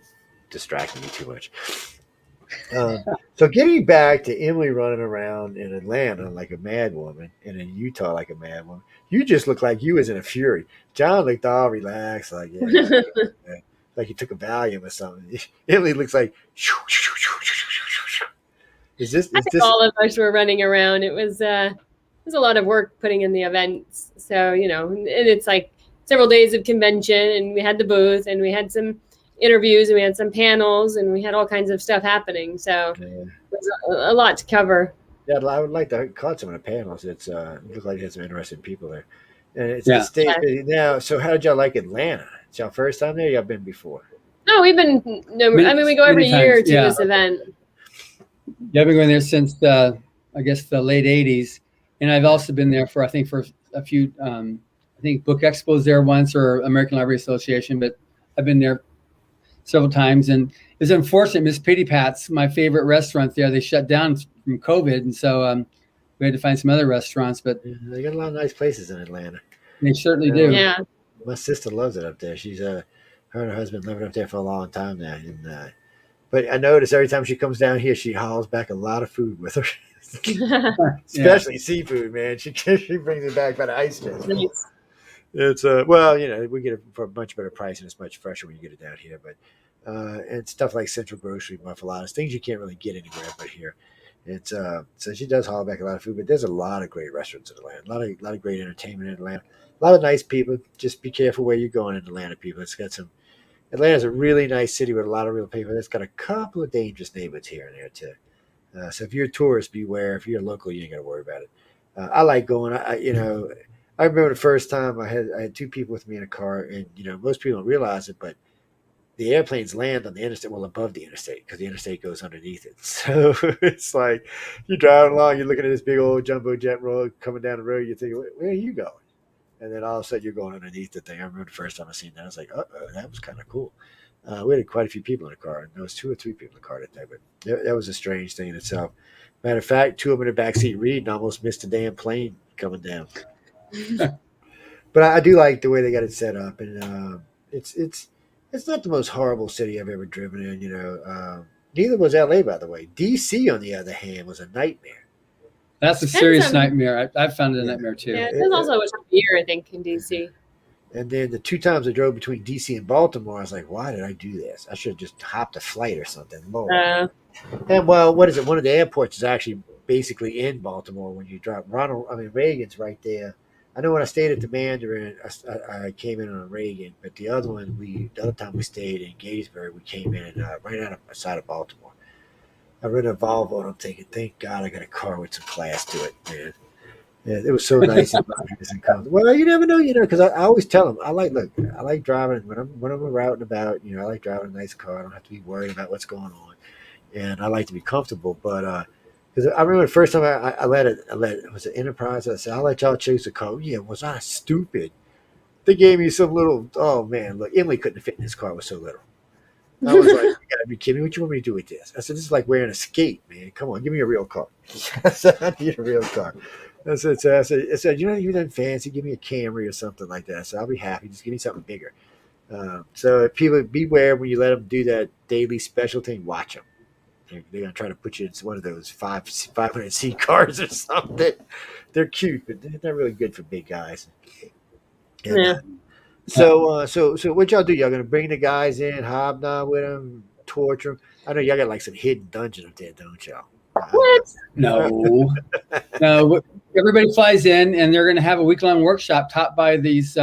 distracting me too much. So getting back to Emily running around in Atlanta like a mad woman and in Utah like a mad woman, you just look like you was in a fury. John looked all relaxed, like like he took a Valium or something. Emily looks like. Is this? All of us were running around. It was a lot of work putting in the events. So and it's like several days of convention, and we had the booth, and we had some interviews, and we had some panels, and we had all kinds of stuff happening. So it was a lot to cover. Yeah, I would like to caught some of the panels. It looked like it had some interesting people there. And it's busy now. So how did y'all like Atlanta? It's y'all first time there? Y'all been before? No, we've been. We go every year to this event. Yeah, I've been going there since I guess the late '80s, and I've also been there for a few. I think Book Expo's there once, or American Library Association, but I've been there several times. And it's unfortunate, Miss Pity Pat's, my favorite restaurant there, they shut down from COVID, and so we had to find some other restaurants. But they got a lot of nice places in Atlanta. They certainly do. Yeah, my sister loves it up there. She's her and her husband living up there for a long time now. And but I notice every time she comes down here, she hauls back a lot of food with her. Especially seafood, man. She brings it back by the ice chest. Nice. It's well, we get it for a much better price, and it's much fresher when you get it down here. But and stuff like Central Grocery, Muffaladas, things you can't really get anywhere but here. It's so she does haul back a lot of food, but there's a lot of great restaurants in Atlanta, a lot of great entertainment in Atlanta, a lot of nice people. Just be careful where you're going in Atlanta, people. Atlanta's a really nice city with a lot of real people. It's got a couple of dangerous neighborhoods here and there too. So if you're a tourist, beware. If you're a local, you ain't got to worry about it. I like going. I remember the first time I had two people with me in a car, and most people don't realize it, but the airplanes land on the interstate, well above the interstate, because the interstate goes underneath it. So it's like you're driving along, you're looking at this big old jumbo jet road coming down the road. You think, where are you going? And then all of a sudden you're going underneath the thing. I remember the first time I seen that, I was like, that was kind of cool. We had quite a few people in the car, and there was 2 or 3 people in the car that day, but that was a strange thing in itself. Matter of fact, 2 of them in the backseat reading almost missed a damn plane coming down. but I do like the way they got it set up, and it's not the most horrible city I've ever driven in. Neither was LA, by the way. DC, on the other hand, was a nightmare. That's a Depends serious on, nightmare. I've found it a Yeah. nightmare too. yeah, it depends also what time of year, I think, in DC. And then the 2 times I drove between DC and Baltimore, I was like, why did I do this? I should have just hopped a flight or something. Lord. And well, what is it? One of the airports is actually basically in Baltimore when you drive. Reagan's right there. I know when I stayed at the Mandarin, I came in on Reagan, but the other one, the other time we stayed in Gettysburg, we came in right outside of Baltimore. I rented a Volvo, and I'm thinking, thank God I got a car with some class to it, man. Yeah, it was so nice and comfortable. Well, you never know, because I always tell them I like driving when I'm out and about. I like driving a nice car. I don't have to be worried about what's going on, and I like to be comfortable. But because I remember the first time I let it was an Enterprise. I said I'll let y'all choose the car. Yeah, was I stupid? They gave me some little. Oh man, look, Emily couldn't fit in this car. It was so little. I was like, you gotta be kidding me. What you want me to do with this? I said, this is like wearing a skate, man. Come on, give me a real car. I said, I need a real car. I said, you're not even that fancy. Give me a Camry or something like that. So I'll be happy. Just give me something bigger. So people beware when you let them do that daily special thing. Watch them. They're going to try to put you in one of those 500C cars or something. They're cute, but they're not really good for big guys. And, Yeah. So what y'all do? Y'all gonna bring the guys in, hobnob with them, torture them? I know y'all got like some hidden dungeon up there, don't y'all? What? No, no. Everybody flies in, and they're going to have a week-long workshop taught by these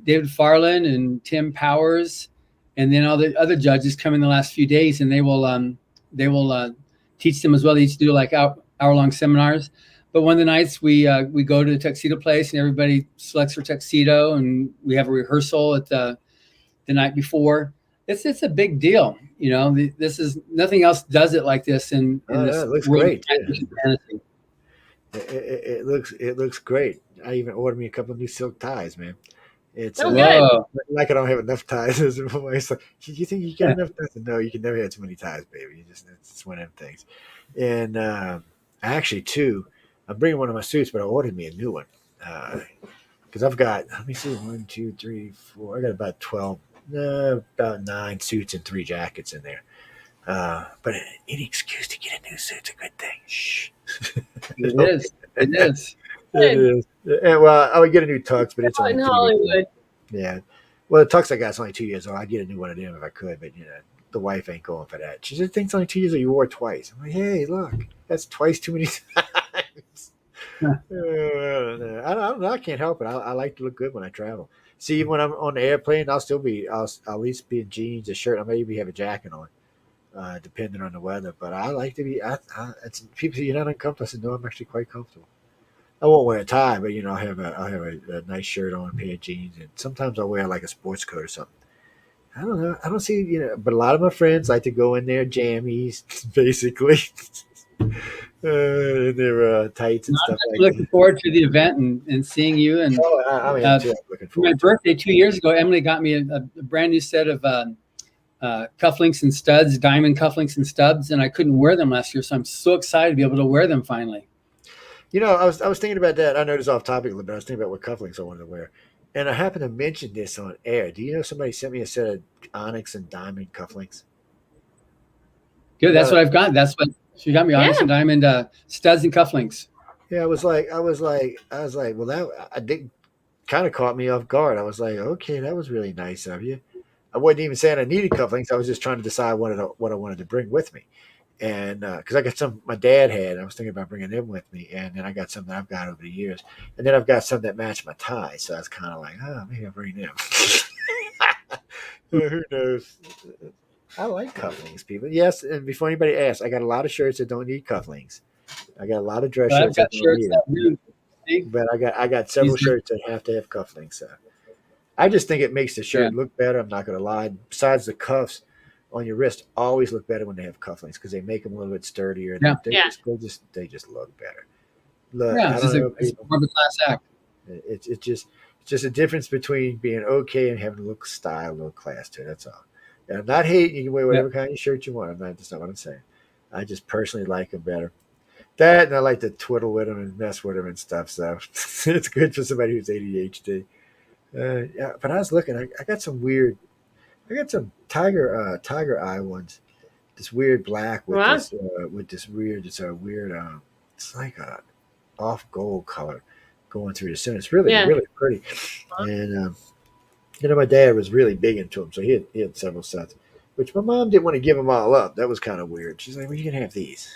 David Farland and Tim Powers, and then all the other judges come in the last few days, and they will teach them as well. They each do like hour-long seminars. But one of the nights we go to the tuxedo place, and everybody selects their tuxedo, and we have a rehearsal at the night before. It's a big deal, This is nothing else does it like this in this it looks world great. of fantasy. It looks great. I even ordered me a couple of new silk ties, man. It's Oh, good. like I don't have enough ties. It's like, you think you got enough ties? No, you can never have too many ties, baby. It's one of them things. And actually, too, I'm bringing one of my suits, but I ordered me a new one because I've got. Let me see, 1, 2, 3, 4. I got about 12, about 9 suits and 3 jackets in there. But any excuse to get a new suit's a good thing. Shh. It is. It is. It is. And, well, I would get a new tux, but it's only In 2 Hollywood. years. Yeah. Well, the tux I got is only 2 years old. I'd get a new one of them if I could, but the wife ain't going for that. She said, "Things only 2 years old. You wore it twice." I'm like, "Hey, look, that's twice too many times." I don't know. I can't help it. I like to look good when I travel. See, when I'm on the airplane, I'll at least be in jeans, a shirt. I maybe have a jacket on, depending on the weather. But I like to be. People say you're not uncomfortable. I said, no, I'm actually quite comfortable. I won't wear a tie, but I'll have a nice shirt on, a pair of jeans, and sometimes I'll wear like a sports coat or something. I don't know. I don't see but a lot of my friends like to go in their jammies, basically, in their tights and stuff like Looking that. forward to the event and seeing you. And Oh, I mean, too, I'm looking for my forward to it. birthday 2 years ago, Emily got me a brand new set of cufflinks and studs, diamond cufflinks and studs, and I couldn't wear them last year, so I'm so excited to be able to wear them finally. I was thinking about that. I know this is off topic a little bit. I was thinking about what cufflinks I wanted to wear. And I happened to mention this on air. Do you know somebody sent me a set of onyx and diamond cufflinks? Good. That's what I've got. That's what she got me, onyx and diamond studs and cufflinks. Yeah, I was like, well, that I did kind of caught me off guard. I was like, okay, that was really nice of you. I wasn't even saying I needed cufflinks. I was just trying to decide what I wanted to bring with me. And because I got some my dad had, I was thinking about bringing them with me, and then I got some that I've got over the years, and then I've got some that match my tie, so I was kind of like, maybe I'll bring them. Who knows? I like cufflinks, people. Yes, and before anybody asks, I got a lot of shirts that don't need cufflinks. I got a lot of dress shirts that don't need them. But I got several shirts that have to have cufflinks. So I just think it makes the shirt look better. I'm not going to lie. Besides the cuffs on your wrist, always look better when they have cufflinks because they make them a little bit sturdier. And they just look better. Look, it's more of a class act. It's just a difference between being okay and having a little style, a little class to it. That's all. And I'm not hating. You can wear whatever kind of shirt you want. That's not what I'm saying. I just personally like them better. That, and I like to twiddle with them and mess with them and stuff. So it's good for somebody who's ADHD. Yeah, but I was looking. I got some weird. I got some tiger eye ones. This weird black Wow. with this weird. It's a weird. It's like a off gold color going through the center. It's really Yeah. really pretty. And my dad was really big into them, so he had several sets. Which my mom didn't want to give them all up. That was kind of weird. She's like, "Well, you can have these."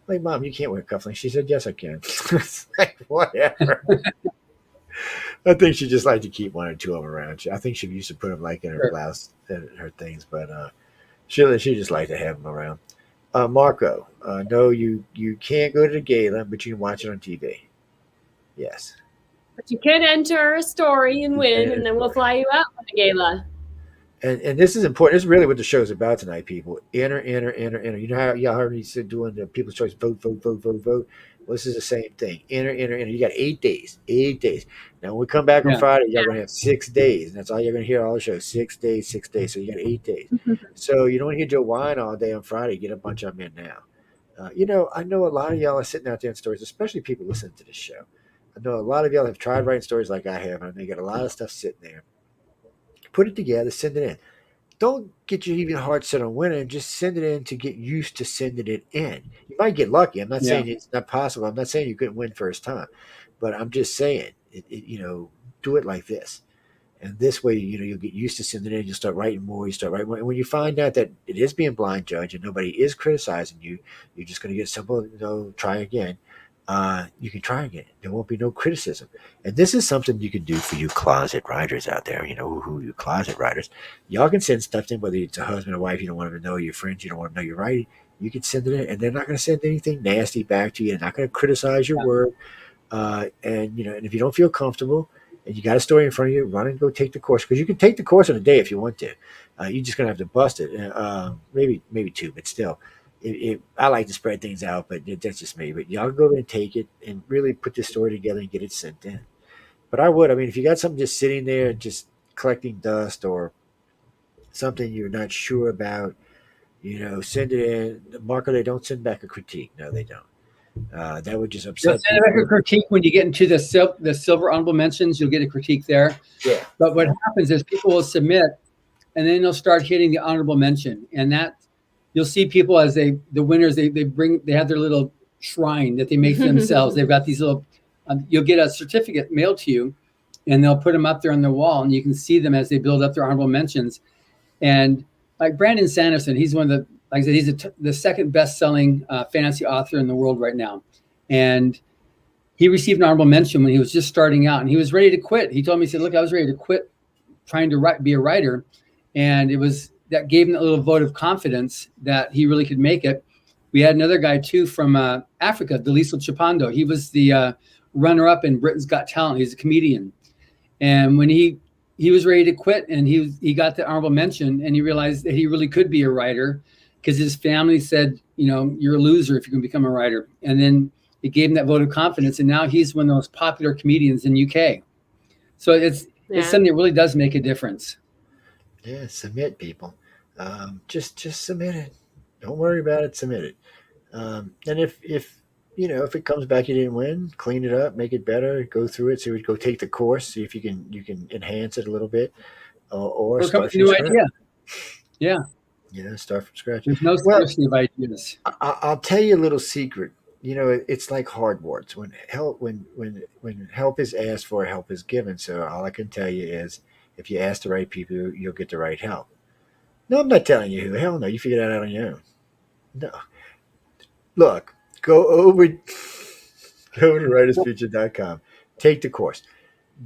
I'm like, Mom, you can't wear cufflinks. She said, "Yes, I can." It's like, whatever. I think she just liked to keep one or two of them around. I think she used to put them like in her Sure. blouse and her things, but she just liked to have them around. Marco, no, you can't go to the gala, but you can watch it on TV. Yes. But you could enter a story and You can win, enter and the then we'll story. fly you out for the gala. And this is important. This is really what the show's about tonight, people. Enter. You know how y'all heard me said doing the People's Choice vote. Well, this is the same thing. Enter. You got 8 days. 8 days. Now when we come back on Yeah. Friday, y'all gonna have 6 days, and that's all you're gonna hear all the show. 6 days, 6 days. So you got 8 days. So you don't hear Joe whine all day on Friday. Get a bunch of them in now. I know a lot of y'all are sitting out there in stories, especially people listening to this show. I know a lot of y'all have tried writing stories like I have, and they got a lot of stuff sitting there. Put it together, send it in. Don't get your even heart set on winning. Just send it in to get used to sending it in. You might get lucky. I'm not Yeah. saying it's not possible. I'm not saying you couldn't win first time, but I'm just saying, do it like this. And this way, you'll get used to sending it in. You'll start writing more. You start writing more. And when you find out that it is being blind judged and nobody is criticizing you, you're just going to get simple, try again. You can try again. There won't be no criticism. And this is something you can do for you closet writers out there. Who you closet writers. Y'all can send stuff in, whether it's a husband or wife, you don't want them to know, your friends, you don't want them to know you're writing. You can send it in, and they're not going to send anything nasty back to you. They're not going to criticize your Yeah. work. And if you don't feel comfortable and you got a story in front of you, run and go take the course, because you can take the course in a day if you want to. You're just gonna have to bust it. Maybe two, but still, I like to spread things out, but that's just me. But y'all go and take it and really put this story together and get it sent in. But I would. I mean, if you got something just sitting there, just collecting dust or something you're not sure about, send it in. Marco, they don't send back a critique. No, they don't. That would just You'll upset send back a people. critique when you get into the silver honorable mentions. You'll get a critique there. Yeah. But what happens is people will submit, and then they'll start hitting the honorable mention, and that you'll see people as the winners. They have their little shrine that they make for themselves. They've got these little. You'll get a certificate mailed to you, and they'll put them up there on their wall, and you can see them as they build up their honorable mentions. And like Brandon Sanderson, he's one of the, like I said, he's the second best-selling fantasy author in the world right now, and he received an honorable mention when he was just starting out, and he was ready to quit. He told me, he said, "Look, I was ready to quit trying to be a writer," and it was that gave him a little vote of confidence that he really could make it. We had another guy too from Africa, Daliso Chipando. He was the runner-up in Britain's Got Talent. He's a comedian, and when he was ready to quit, and he got the honorable mention, and he realized that he really could be a writer, because his family said, "You're a loser if you can become a writer," and then it gave him that vote of confidence, and now he's one of the most popular comedians in UK. So it's something that really does make a difference. Yeah, submit, people. Just submit it. Don't worry about it. Submit it. And if it comes back you didn't win, clean it up, make it better, go through it. So go take the course, see if you can enhance it a little bit, or Or come start with a from new scratch. idea. Yeah, Start from scratch. there's no Well, scarcity of ideas. I'll tell you a little secret. It's like hardboards. When help is asked for, help is given. So all I can tell you is, if you ask the right people, you'll get the right help. No, I'm not telling you who. Hell no, you figure that out on your own. No, look, go over to writersfuture.com. Take the course.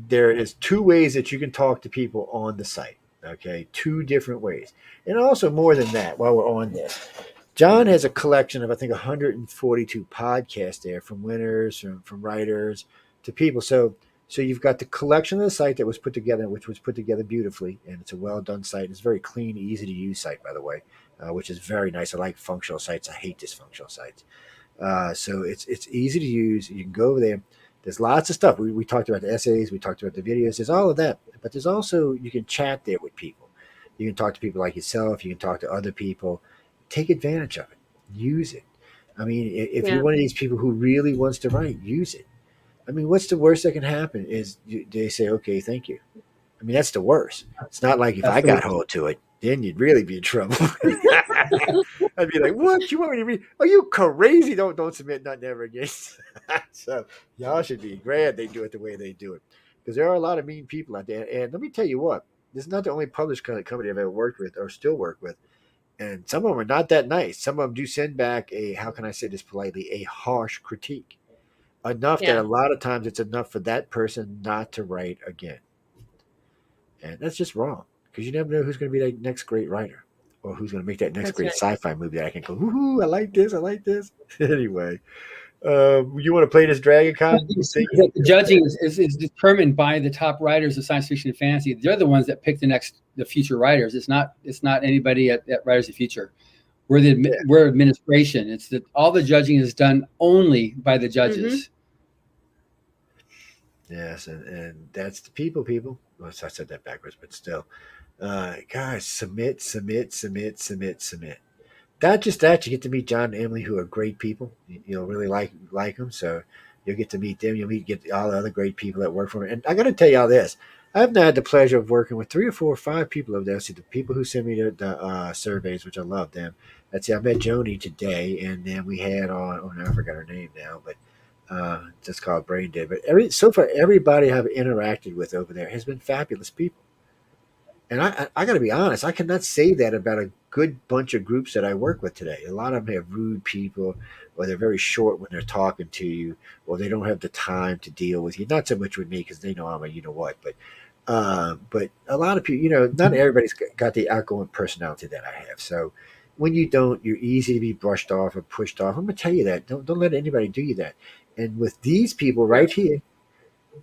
There is 2 ways that you can talk to people on the site. Okay, 2 different ways, and also more than that. While we're on this, John has a collection of, I think, 142 podcasts there, from winners, from writers to people. So you've got the collection of the site that was put together, which was put together beautifully, and it's a well done site. It's a very clean, easy to use site, by the way, which is very nice. I like functional sites. I hate dysfunctional sites. So it's easy to use. You can go over there. There's lots of stuff. We talked about the essays. We talked about the videos. There's all of that. But there's also, you can chat there with people. You can talk to people like yourself. You can talk to other people. Take advantage of it. Use it. I mean, if you're one of these people who really wants to write, use it. I mean, what's the worst that can happen is they say, okay, thank you. I mean, that's the worst. It's not like if That's I the got worst. hold to it, then you'd really be in trouble. I'd be like, "What? You want me to read? Are you crazy? Don't submit nothing ever again." So y'all should be glad they do it the way they do it, because there are a lot of mean people out there. And let me tell you what, this is not the only published company I've ever worked with or still work with. And some of them are not that nice. Some of them do send back a, how can I say this politely, a harsh critique. Enough that Yeah, a lot of times it's enough for that person not to write again. And that's just wrong, because you never know who's going to be that next great writer, or who's going to make that next that's great right. sci-fi movie that I can go, woohoo, I like this, I like this. Anyway, you want to play this Dragon I Con think thing? the judging is determined by the top writers of science fiction and fantasy. They're the ones that pick the future writers. It's not anybody at Writers of the Future. Yeah, We're administration. It's that all the judging is done only by the Hmm. judges. yes, and that's the people. Well, I said that backwards, but still, guys, submit, submit, submit, submit, submit. Not just that, you get to meet John and Emily, who are great people. You'll really like them, so you'll get to meet them. You'll get all the other great people that work for them. And I got to tell y'all this: I've now had the pleasure of working with 3 or 4 or 5 people over there. See, the people who send me the surveys, which I love them. Let's see, I met Joni today, and then we had on. Oh, no, I forgot her name now, but just called Brain Dead. But so far, everybody I've interacted with over there has been fabulous people. And I got to be honest, I cannot say that about a good bunch of groups that I work with today. A lot of them have rude people, or they're very short when they're talking to you, or they don't have the time to deal with you. Not so much with me because they know I'm a you know what, but a lot of people, not everybody's got the outgoing personality that I have. So when you don't, you're easy to be brushed off or pushed off. I'm gonna tell you that. Don't let anybody do you that. And with these people right here,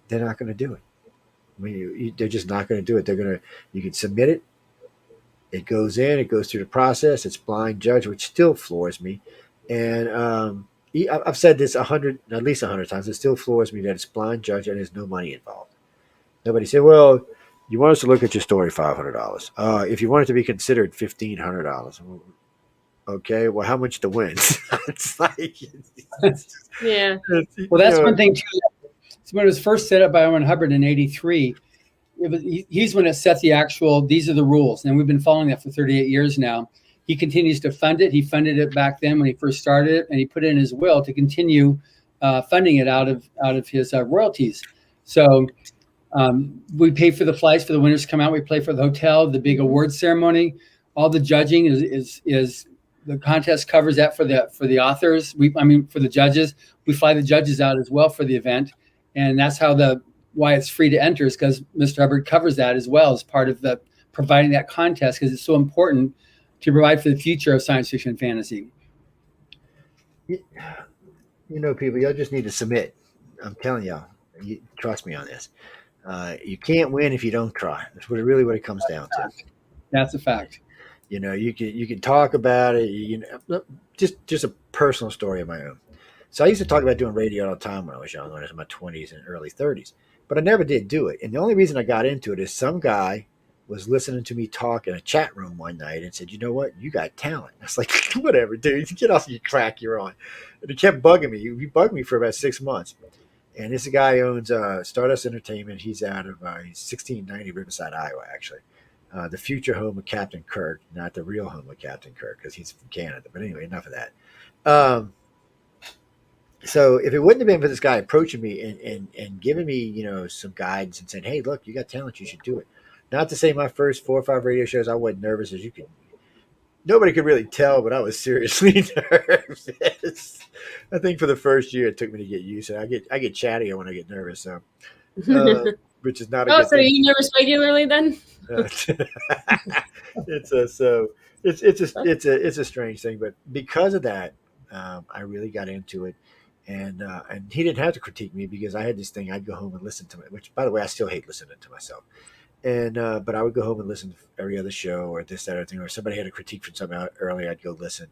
they're not going to do it. I mean, they're just not going to do it. They're going to. You can submit it. It goes in. It goes through the process. It's blind judge, which still floors me. And I've said this at least 100 times. It still floors me that it's blind judge and there's no money involved. Nobody said, "Well, you want us to look at your story, $500. If you want it to be considered, $1,500." Okay, well, how much to win? It's like, Yeah. Well, that's one thing too. So when it was first set up by Owen Hubbard in '83, he's when it set the actual. These are the rules, and we've been following that for 38 years now. He continues to fund it. He funded it back then when he first started it, and he put it in his will to continue funding it out of his royalties. So we pay for the flights for the winners to come out. We pay for the hotel, the big award ceremony. All the judging is the contest covers that for the authors. For the judges. We fly the judges out as well for the event, and that's why it's free to enter is because Mr. Hubbard covers that as well as part of the providing that contest because it's so important to provide for the future of science fiction and fantasy. People, y'all just need to submit. I'm telling y'all, trust me on this. You can't win if you don't try. That's what it comes down to. That's a fact. You can talk about it. Just a personal story of my own. So I used to talk about doing radio all the time when I was young, when I was in my 20s and early 30s, but I never did do it. And the only reason I got into it is some guy was listening to me talk in a chat room one night and said, "You know what? You got talent." I was like, "Whatever, dude. Get off your crack you're on." And he kept bugging me. He bugged me for about 6 months. And this guy owns Stardust Entertainment. He's out of he's 1690 Riverside, Iowa, actually. The future home of Captain Kirk, not the real home of Captain Kirk, because he's from Canada. But anyway, enough of that. So if it wouldn't have been for this guy approaching me and giving me, some guidance and saying, "Hey, look, you got talent, you should do it." Not to say my first 4 or 5 radio shows, I wasn't nervous as you could. Nobody could really tell, but I was seriously nervous. I think for the first year, it took me to get used to it. I get chattier when I get nervous, so which is not a Oh, good so thing. you nervous regularly then? It's a so it's a strange thing, but because of that, I really got into it, and he didn't have to critique me because I had this thing. I'd go home and listen to it, which by the way, I still hate listening to myself. And but I would go home and listen to every other show or this, that, other thing, or if somebody had a critique from something out earlier, I'd go listen,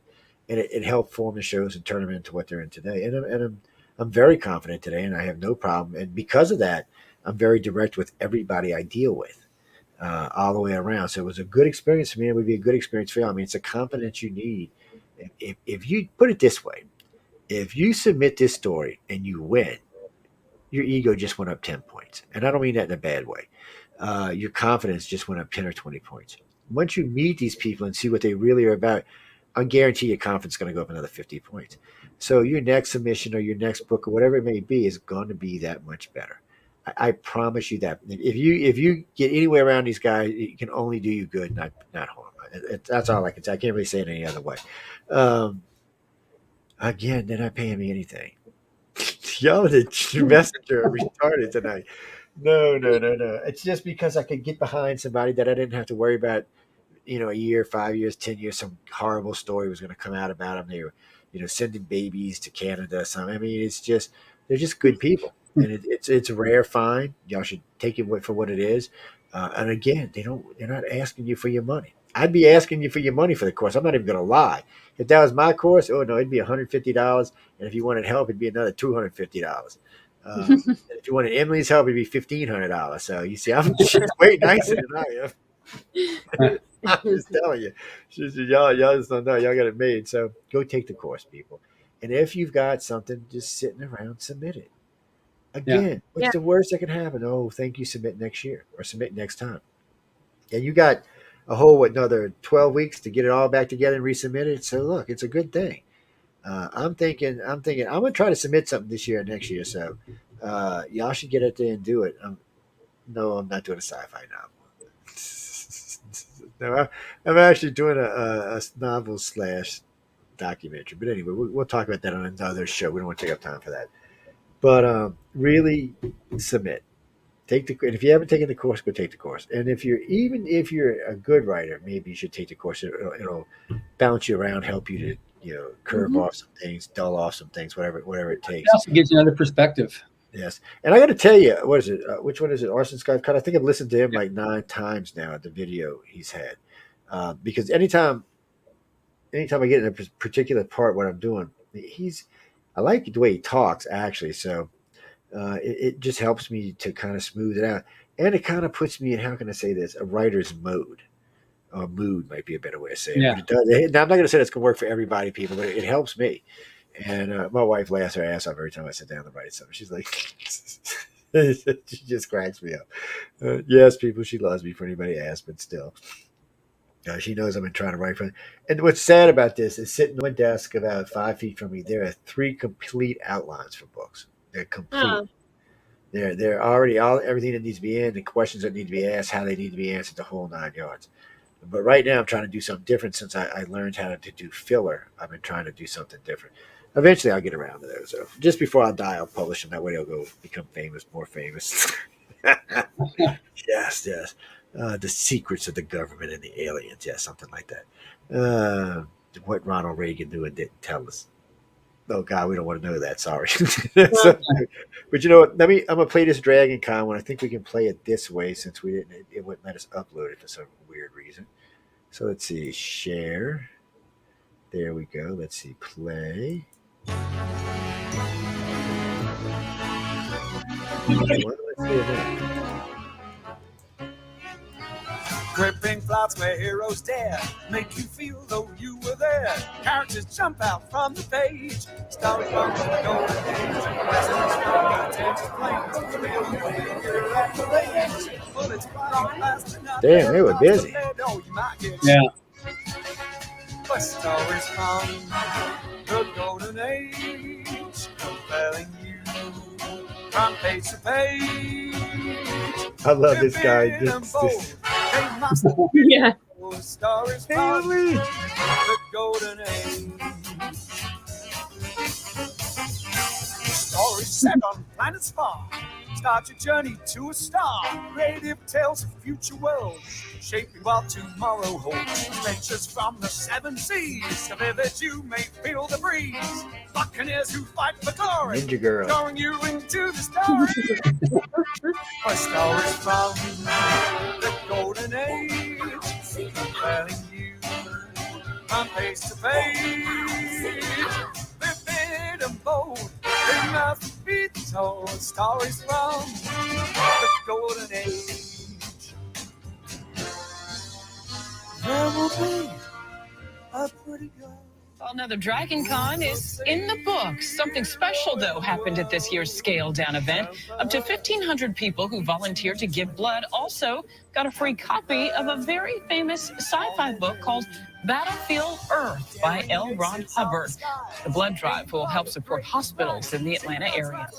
and it helped form the shows and turn them into what they're in today. And I'm very confident today, and I have no problem. And because of that, I'm very direct with everybody I deal with, all the way around. So it was a good experience for me. It would be a good experience for you. I mean, it's a confidence you need. If you put it this way, if you submit this story and you win, your ego just went up 10 points. And I don't mean that in a bad way. Your confidence just went up 10 or 20 points. Once you meet these people and see what they really are about, I guarantee your confidence is going to go up another 50 points. So your next submission or your next book or whatever it may be is going to be that much better. I promise you that. If you get anywhere around these guys, it can only do you good, not harm. That's all I can say. I can't really say it any other way. Again, they're not paying me anything. Y'all, the messenger retarded tonight. No. It's just because I could get behind somebody that I didn't have to worry about, a year, 5 years, 10 years, some horrible story was going to come out about them. They were, sending babies to Canada. Something. I mean, they're just good people, and it's a rare find. Y'all should take it for what it is. And again, they're not asking you for your money. I'd be asking you for your money for the course. I'm not even going to lie. If that was my course, oh no, it'd be $150, and if you wanted help, it'd be another $250. If you wanted Emily's help, it'd be $1,500. So you see, she's way nicer than I am. I'm just telling you, y'all just don't know. Y'all got it made. So go take the course, people. And if you've got something just sitting around, submit it. Again, what's the worst that can happen? Oh, thank you. Submit next year or submit next time. And you got a whole another 12 weeks to get it all back together and resubmit it. So look, it's a good thing. I'm thinking I'm gonna try to submit something this year or next year. So y'all should get out there and do it. No, I'm not doing a sci-fi novel. No, I'm actually doing a novel / documentary. But anyway, we'll talk about that on another show. We don't want to take up time for that. But really submit. And if you haven't taken the course, go take the course. And if you're a good writer, maybe you should take the course. It'll bounce you around, help you to curve off some things, dull off some things, whatever it takes. It also gives you another perspective. Yes, and I got to tell you, what is it? Which one is it? Arson Sky Cut. I think I've listened to him like 9 times now. The video he's had, because anytime I get in a particular part, what I'm doing, I like the way he talks actually. So it just helps me to kind of smooth it out, and it kind of puts me in, how can I say this, a writer's mode. Or mood might be a better way to say it. Yeah. But it does. Now, I'm not going to say it's going to work for everybody, people, but it helps me. And my wife laughs her ass off every time I sit down to write something. She's like, she just cracks me up. Yes, people, she loves me for anybody asks, but still. She knows I've been trying to write for her. And what's sad about this is sitting on my desk about 5 feet from me, there are 3 complete outlines for books. They're complete. Oh. They're already everything that needs to be in, the questions that need to be asked, how they need to be answered, the whole 9 yards. But right now I'm trying to do something different since I learned how to do filler. I've been trying to do something different. Eventually I'll get around to those. So just before I die, I'll publish them. That way I'll go become famous, more famous. Yes. The secrets of the government and the aliens. Yeah, something like that. What Ronald Reagan knew and didn't tell us. Oh God, we don't want to know that. Sorry. So, but you know what? I'm gonna play this Dragon Con one. I think we can play it this way since it wouldn't let us upload it for some weird reason. So let's see, share. There we go. Let's see, play. What do I say now? Gripping plots where heroes dare make you feel though you were there. Characters jump out from the page. Story from the golden age. Westerns from the plains. Damn, they were busy. Yeah. But stories from the golden age, compelling you from page to page. I love this guy. Yeah. Stories from the golden age. Stories set on planets far. Start your journey to a star. Creative tales of future worlds, shaping what tomorrow holds. Adventures from the 7 seas. So vivid you may feel the breeze. Buccaneers who fight for glory. Ninja Girl. Drawing you into the story. For stories from the golden age. Compelling you from page to page. Vivid and bold. They must be told. Stories from the golden age. There will be a pretty girl Well, another Dragon Con is in the books. Something special, though, happened at this year's scaled-down event. Up to 1,500 people who volunteered to give blood also got a free copy of a very famous sci-fi book called Battlefield Earth by L. Ron Hubbard. The blood drive will help support hospitals in the Atlanta area.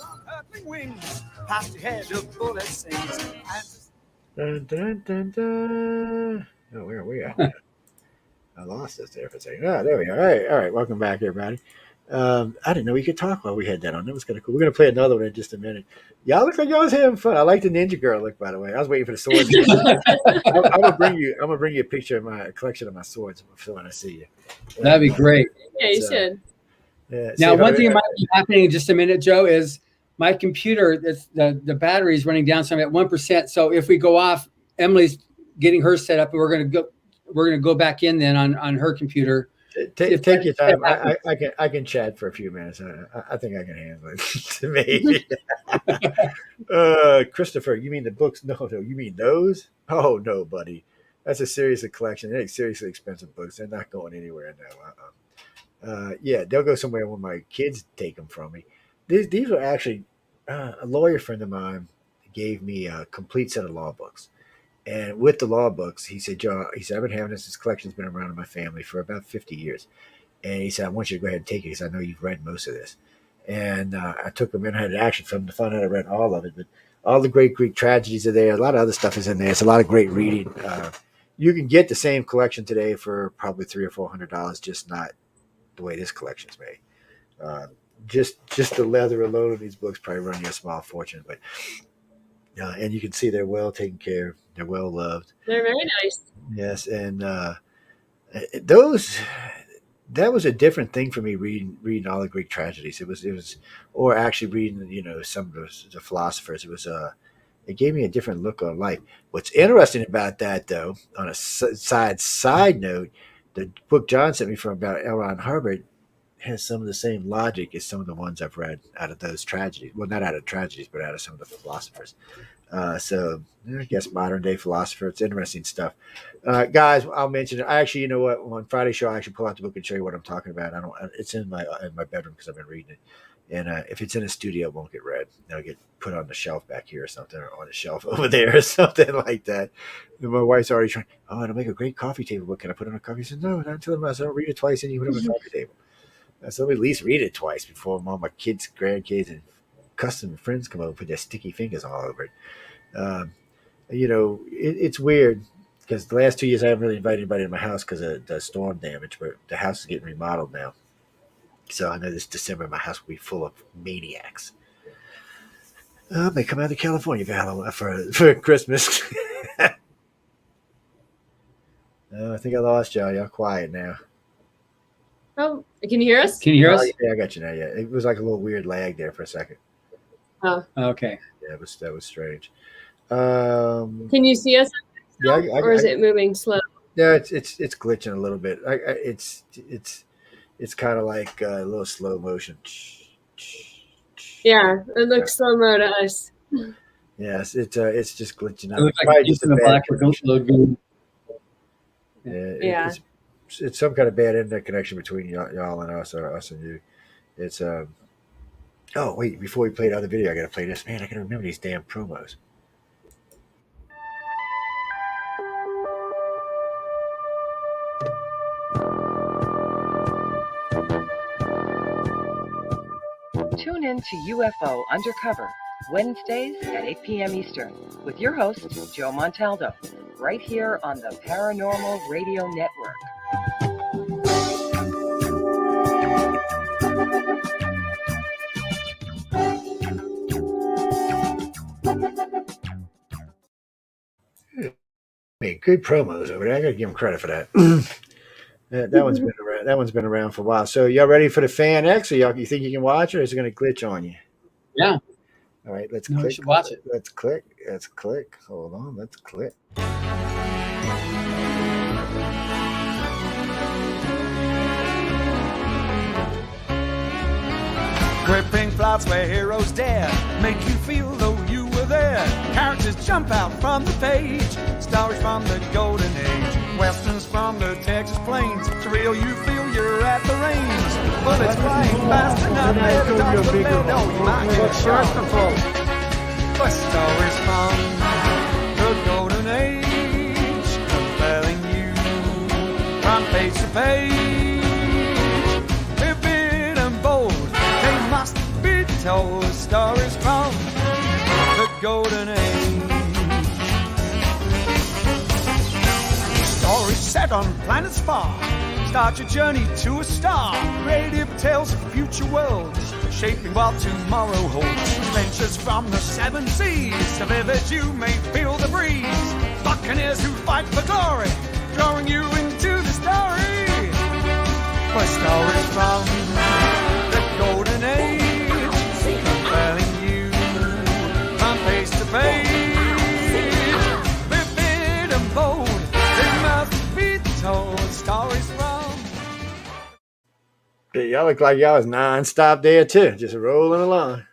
Dun, dun, dun, dun. Oh, where are we at? I lost us there for a second. Oh, there we are. All right. Welcome back, everybody. I didn't know we could talk while we had that on. That was kind of cool. We're going to play another one in just a minute. Y'all look like y'all was having fun. I like the Ninja Girl look, by the way. I was waiting for the swords. I'm gonna bring you a picture of my collection of my swords for when I see you. That'd be great. Yeah, you should. Yeah, Now, one thing that might be happening in just a minute, Joe, is my computer, the battery is running down. So I'm at 1%. So if we go off, Emily's getting her set up, and we're going to go back in then on her computer. Take your time. I can chat for a few minutes. I think I can handle it. Maybe. Christopher, you mean the books? No, you mean those? Oh no, buddy. That's a serious collection. They're seriously expensive books. They're not going anywhere now. Yeah, they'll go somewhere when my kids take them from me. These are actually a lawyer friend of mine gave me a complete set of law books. And with the law books, he said, Joe, I've been having this collection's been around in my family for about 50 years. And he said, I want you to go ahead and take it because I know you've read most of this. And I took them in, I had an action film to find out I read all of it. But all the great Greek tragedies are there. A lot of other stuff is in there. It's a lot of great reading. You can get the same collection today for probably $300 or $400, just not the way this collection's made. Just the leather alone of these books probably run you a small fortune. But and you can see they're well taken care of. They're well loved. They're very nice. Yes, and that was a different thing for me reading all the Greek tragedies. It was, or actually reading some of the philosophers. It gave me a different look on life. What's interesting about that, though, on a side note, the book John sent me from about L. Ron Hubbard has some of the same logic as some of the ones I've read out of those tragedies. Well, not out of tragedies, but out of some of the philosophers. So I guess modern day philosopher. It's interesting stuff. Guys, I'll mention it. I actually, you know what? On Friday show, I actually pull out the book and show you what I'm talking about. It's in my bedroom because I've been reading it. And if it's in a studio, it won't get read. It'll get put on the shelf back here or something, or on the shelf over there or something like that. And my wife's already trying, it'll make a great coffee table book. Can I put it on a coffee? I said, no, not until I don't read it twice and you put it on a coffee table. So at least read it twice before all my kids, grandkids, and custom friends come over and put their sticky fingers all over it. It's weird because the last 2 years I haven't really invited anybody to my house because of the storm damage, but the house is getting remodeled now. So I know this December my house will be full of maniacs. They come out to California for Christmas. I think I lost y'all. Y'all quiet now. Oh, can you hear us? Can you hear us? Yeah, I got you now. Yeah, it was like a little weird lag there for a second. Oh, okay. Yeah, that was strange. Can you see us? Yeah, or is it moving slow? Yeah, it's glitching a little bit. It's kind of like a little slow motion. Yeah, it looks slow-mo to us. Yes, it's just glitching out. It looks like it's in the black logo. Yeah. It's some kind of bad internet connection between y'all and us, or us and you. It's oh wait, before we play the other video, I gotta play this. Man, I gotta remember these damn promos. Tune in to UFO Undercover, Wednesdays at 8 p.m. Eastern, with your host, Joe Montaldo, right here on the Paranormal Radio Network. Hey, good promos over there. I gotta give them credit for that. That one's been around. That one's been around for a while. So y'all ready for the Fan X? Or you think you can watch it, or is it going to glitch on you? Yeah. All right, let's No, click. we should watch it. Let's click. Let's click. Hold on. Let's click. Gripping plots where heroes dare make you feel though you were there. Characters jump out from the page. Stories from the golden age. Westerns from the Texas plains. Surreal, you feel you're at the range. bullets flying fast and not there to dodge the lead. Oh, you might get shot. A stories from the golden age, compelling you from page to page. Vivid and bold, they must be told. Stories from the golden age. Stories set on planets far. Start your journey to a star. Creative tales of future worlds, shaping what tomorrow holds. Adventures from the seven seas. To vivid you may feel the breeze. Buccaneers who fight for glory, drawing you into the story. For stories from the golden age, compelling you from page to page. Vivid and bold, they must be told. Stories from. Y'all look like y'all was non-stop there too, just rolling along.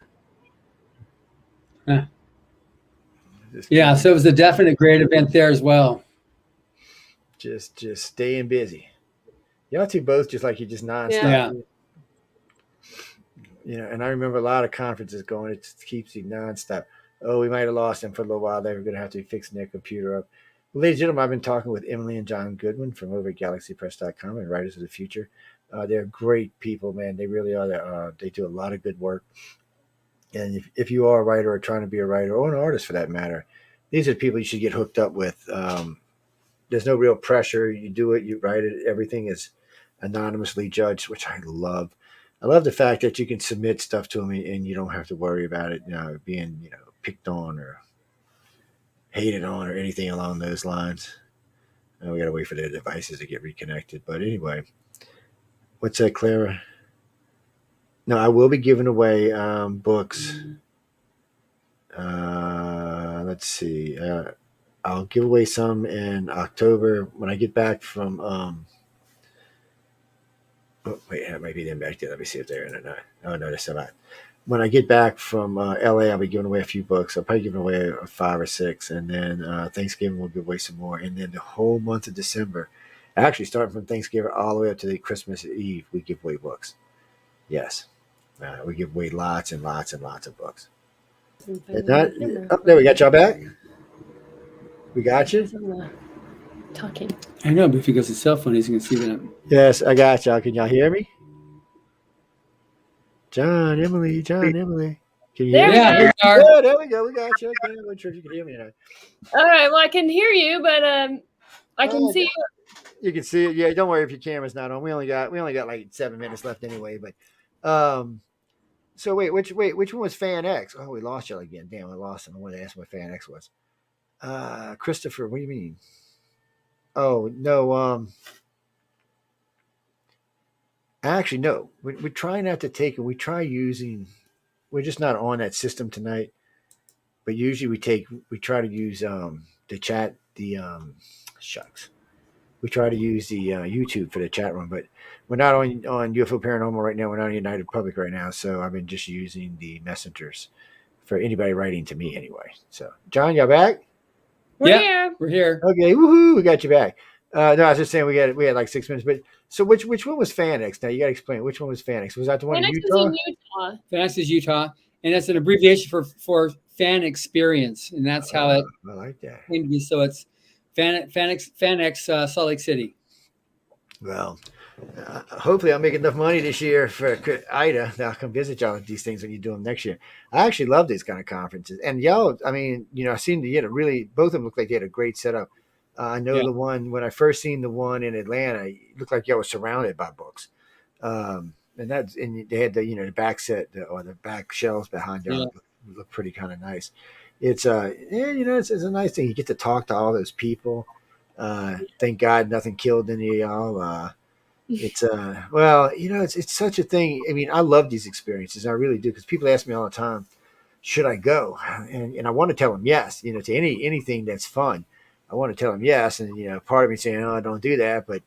Huh. Yeah, so it was a definite great event there as well. Just staying busy. Y'all two both just like you just non-stop. Yeah. You know, and I remember a lot of conferences going, it just keeps you non-stop. Oh, we might have lost them for a little while. They were going to have to be fixing their computer up. Well, ladies and gentlemen, I've been talking with Emily and John Goodwin from over at galaxypress.com and Writers of the Future. They're great people, man. They really are. They do a lot of good work. And if you are a writer or trying to be a writer or an artist for that matter, these are the people you should get hooked up with. There's no real pressure. You do it, you write it. Everything is anonymously judged, which I love. I love the fact that you can submit stuff to them and you don't have to worry about it, being, picked on or hated on or anything along those lines. We got to wait for their devices to get reconnected. But anyway, what's that, Clara? No, I will be giving away books. Let's see. I'll give away some in October when I get back from. It might be them back there. Let me see if they're in or not. Oh no, they're still not. When I get back from LA, I'll be giving away a few books. I'll probably give away 5 or 6, and then Thanksgiving we'll give away some more, and then the whole month of December, actually starting from Thanksgiving all the way up to the Christmas Eve, we give away books. Yes, we give away lots and lots and lots of books. There we got y'all back. We got you. Talking. I know, but if he goes to cell phone, he's going to see that. Yes, I got y'all. Can y'all hear me? John, Emily. Can you hear me? Yeah, Yeah, there we go. We got you. Okay, I'm not sure if you can hear me or not. All right. Well, I can hear you, but I can see you. You can see it. Yeah, don't worry if your camera's not on. We only got like 7 minutes left anyway. But so which one was Fan X? Oh, we lost y'all again. Damn, I lost him. I wanted to ask what Fan X was. Christopher, what do you mean? Oh no. Actually, no. We try not to take it. We try using. We're just not on that system tonight. But usually we try to use the chat. Shucks. We try to use the YouTube for the chat room, but we're not on UFO Paranormal right now. We're not on United Public right now, so I've been just using the messengers for anybody writing to me anyway. So, John, y'all back? We're here. We're here. Okay, woohoo! We got you back. No, I was just saying we had like 6 minutes. But so which one was Fan X? Now you got to explain which one was Fan X. Was that the one in Utah? Fan X is Utah, and that's an abbreviation for fan experience, and that's how it. I like that. Came to be. So it's Fan X Salt Lake City. Well, hopefully I'll make enough money this year for Ida. I'll come visit y'all at these things when you do them next year. I actually love these kind of conferences. And y'all, I mean, I seen both of them look like they had a great setup. I know the one, when I first seen the one in Atlanta, it looked like y'all was surrounded by books. And they had the back set or the back shelves behind y'all look pretty kind of nice. It's it's a nice thing. You get to talk to all those people. Thank God nothing killed any of y'all. It's such a thing. I mean, I love these experiences. I really do, because people ask me all the time, should I go? And I want to tell them yes. To anything that's fun, I want to tell them yes. And part of me saying, "Oh, don't do that," but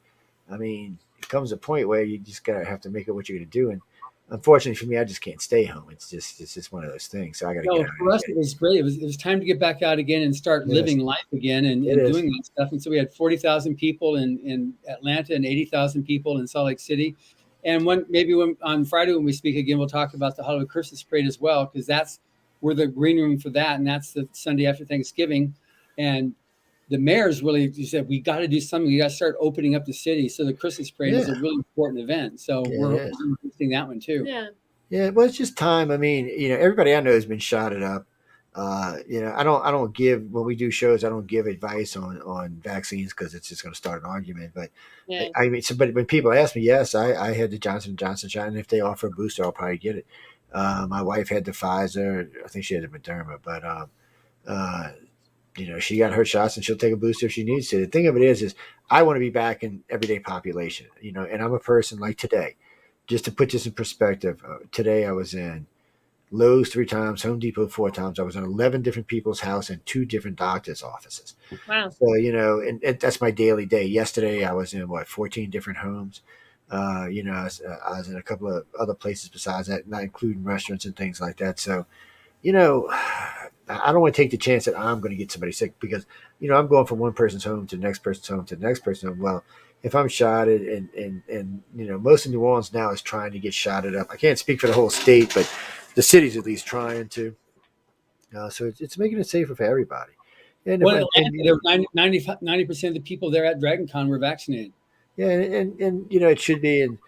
I mean, it comes a point where you just have to make it what you're going to do. And unfortunately for me, I just can't stay home. It's just one of those things. So I got to get out. For us, it was great. It was time to get back out again and start living life again and doing that stuff. And so we had 40,000 people in Atlanta and 80,000 people in Salt Lake City. And when on Friday when we speak again, we'll talk about the Hollywood Christmas Parade as well, because that's we're the green room for that, and that's the Sunday after Thanksgiving. And the mayor's really said we got to do something. We got to start opening up the city. So the Christmas Parade is a really important event. So we're hosting that one too. Yeah. Yeah, well, it's just time. I mean, everybody I know has been shotted up. I don't give when we do shows. I don't give advice on vaccines because it's just going to start an argument. But Yeah. I mean, but when people ask me, yes, I had the Johnson & Johnson shot, and if they offer a booster, I'll probably get it. My wife had the Pfizer. I think she had the Moderna, but she got her shots, and she'll take a booster if she needs to. The thing of it is I want to be back in everyday population. And I'm a person like today. Just to put this in perspective, today I was in Lowe's 3 times, Home Depot 4 times. I was in 11 different people's house and 2 different doctors' offices. Wow. So, and that's my daily day. Yesterday I was in 14 different homes. I was in a couple of other places besides that, not including restaurants and things like that. So, I don't want to take the chance that I'm going to get somebody sick because, I'm going from one person's home to the next person's home to the next person's home. Well, if I'm shotted and most of New Orleans now is trying to get shotted up. I can't speak for the whole state, but the city's at least trying to. So it's making it safer for everybody. And well, in Atlanta, there were 90% of the people there at Dragon Con were vaccinated. Yeah, and it should be. And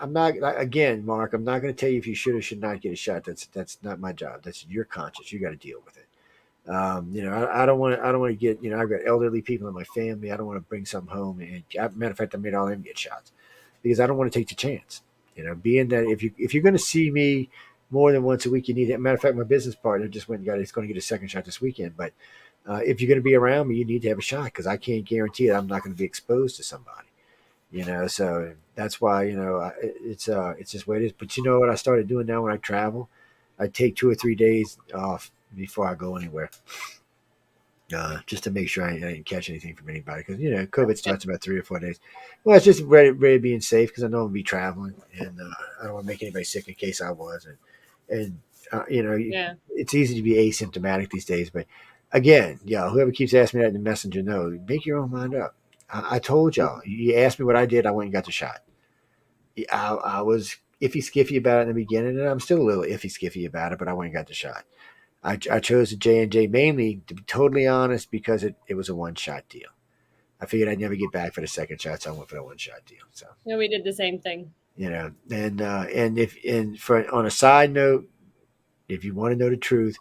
I'm not again, Mark. I'm not going to tell you if you should or should not get a shot. That's not my job. That's your conscience. You got to deal with it. I don't want to get. I've got elderly people in my family. I don't want to bring some home. And matter of fact, I made all them get shots because I don't want to take the chance. Being that if you're going to see me more than once a week, you need it. Matter of fact, my business partner just went and got. He's going to get a second shot this weekend. But if you're going to be around me, you need to have a shot because I can't guarantee that I'm not going to be exposed to somebody. So that's why it's just what it is. But you know what I started doing now when I travel, I take 2 or 3 days off before I go anywhere, just to make sure I didn't catch anything from anybody because COVID starts about 3 or 4 days. Well, it's just really being safe because I know I'm gonna be traveling and I don't want to make anybody sick in case I was and it's easy to be asymptomatic these days. But again, whoever keeps asking me that in the messenger, no, make your own mind up. I told y'all. You asked me what I did. I went and got the shot. I was iffy-skiffy about it in the beginning, and I'm still a little iffy-skiffy about it, but I went and got the shot. I chose the J&J mainly, to be totally honest, because it was a one-shot deal. I figured I'd never get back for the second shot, so I went for the one-shot deal. So Yeah, we did the same thing. and on a side note, if you want to know the truth,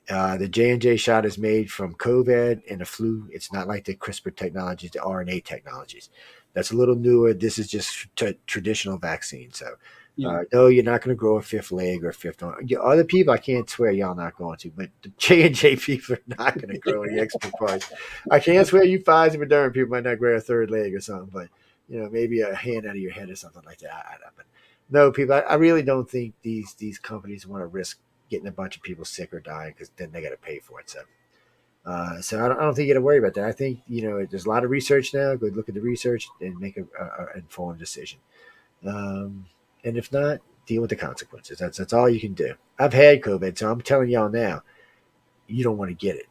the J&J shot is made from COVID and the flu. It's not like the CRISPR technologies, the RNA technologies. That's a little newer. This is just traditional vaccine. So, no, you're not going to grow a 5th leg or a 5th arm. Other people, I can't swear y'all not going to, but the J&J people are not going to grow any extra parts. I can't swear you Pfizer and Moderna people might not grow a 3rd leg or something, but maybe a hand out of your head or something like that. But no, people, I really don't think these companies want to risk getting a bunch of people sick or dying because then they got to pay for it. So I don't think you got to worry about that. I think there's a lot of research now. Go look at the research and make an informed decision. And if not, deal with the consequences. That's all you can do. I've had COVID, so I'm telling y'all now, you don't want to get it.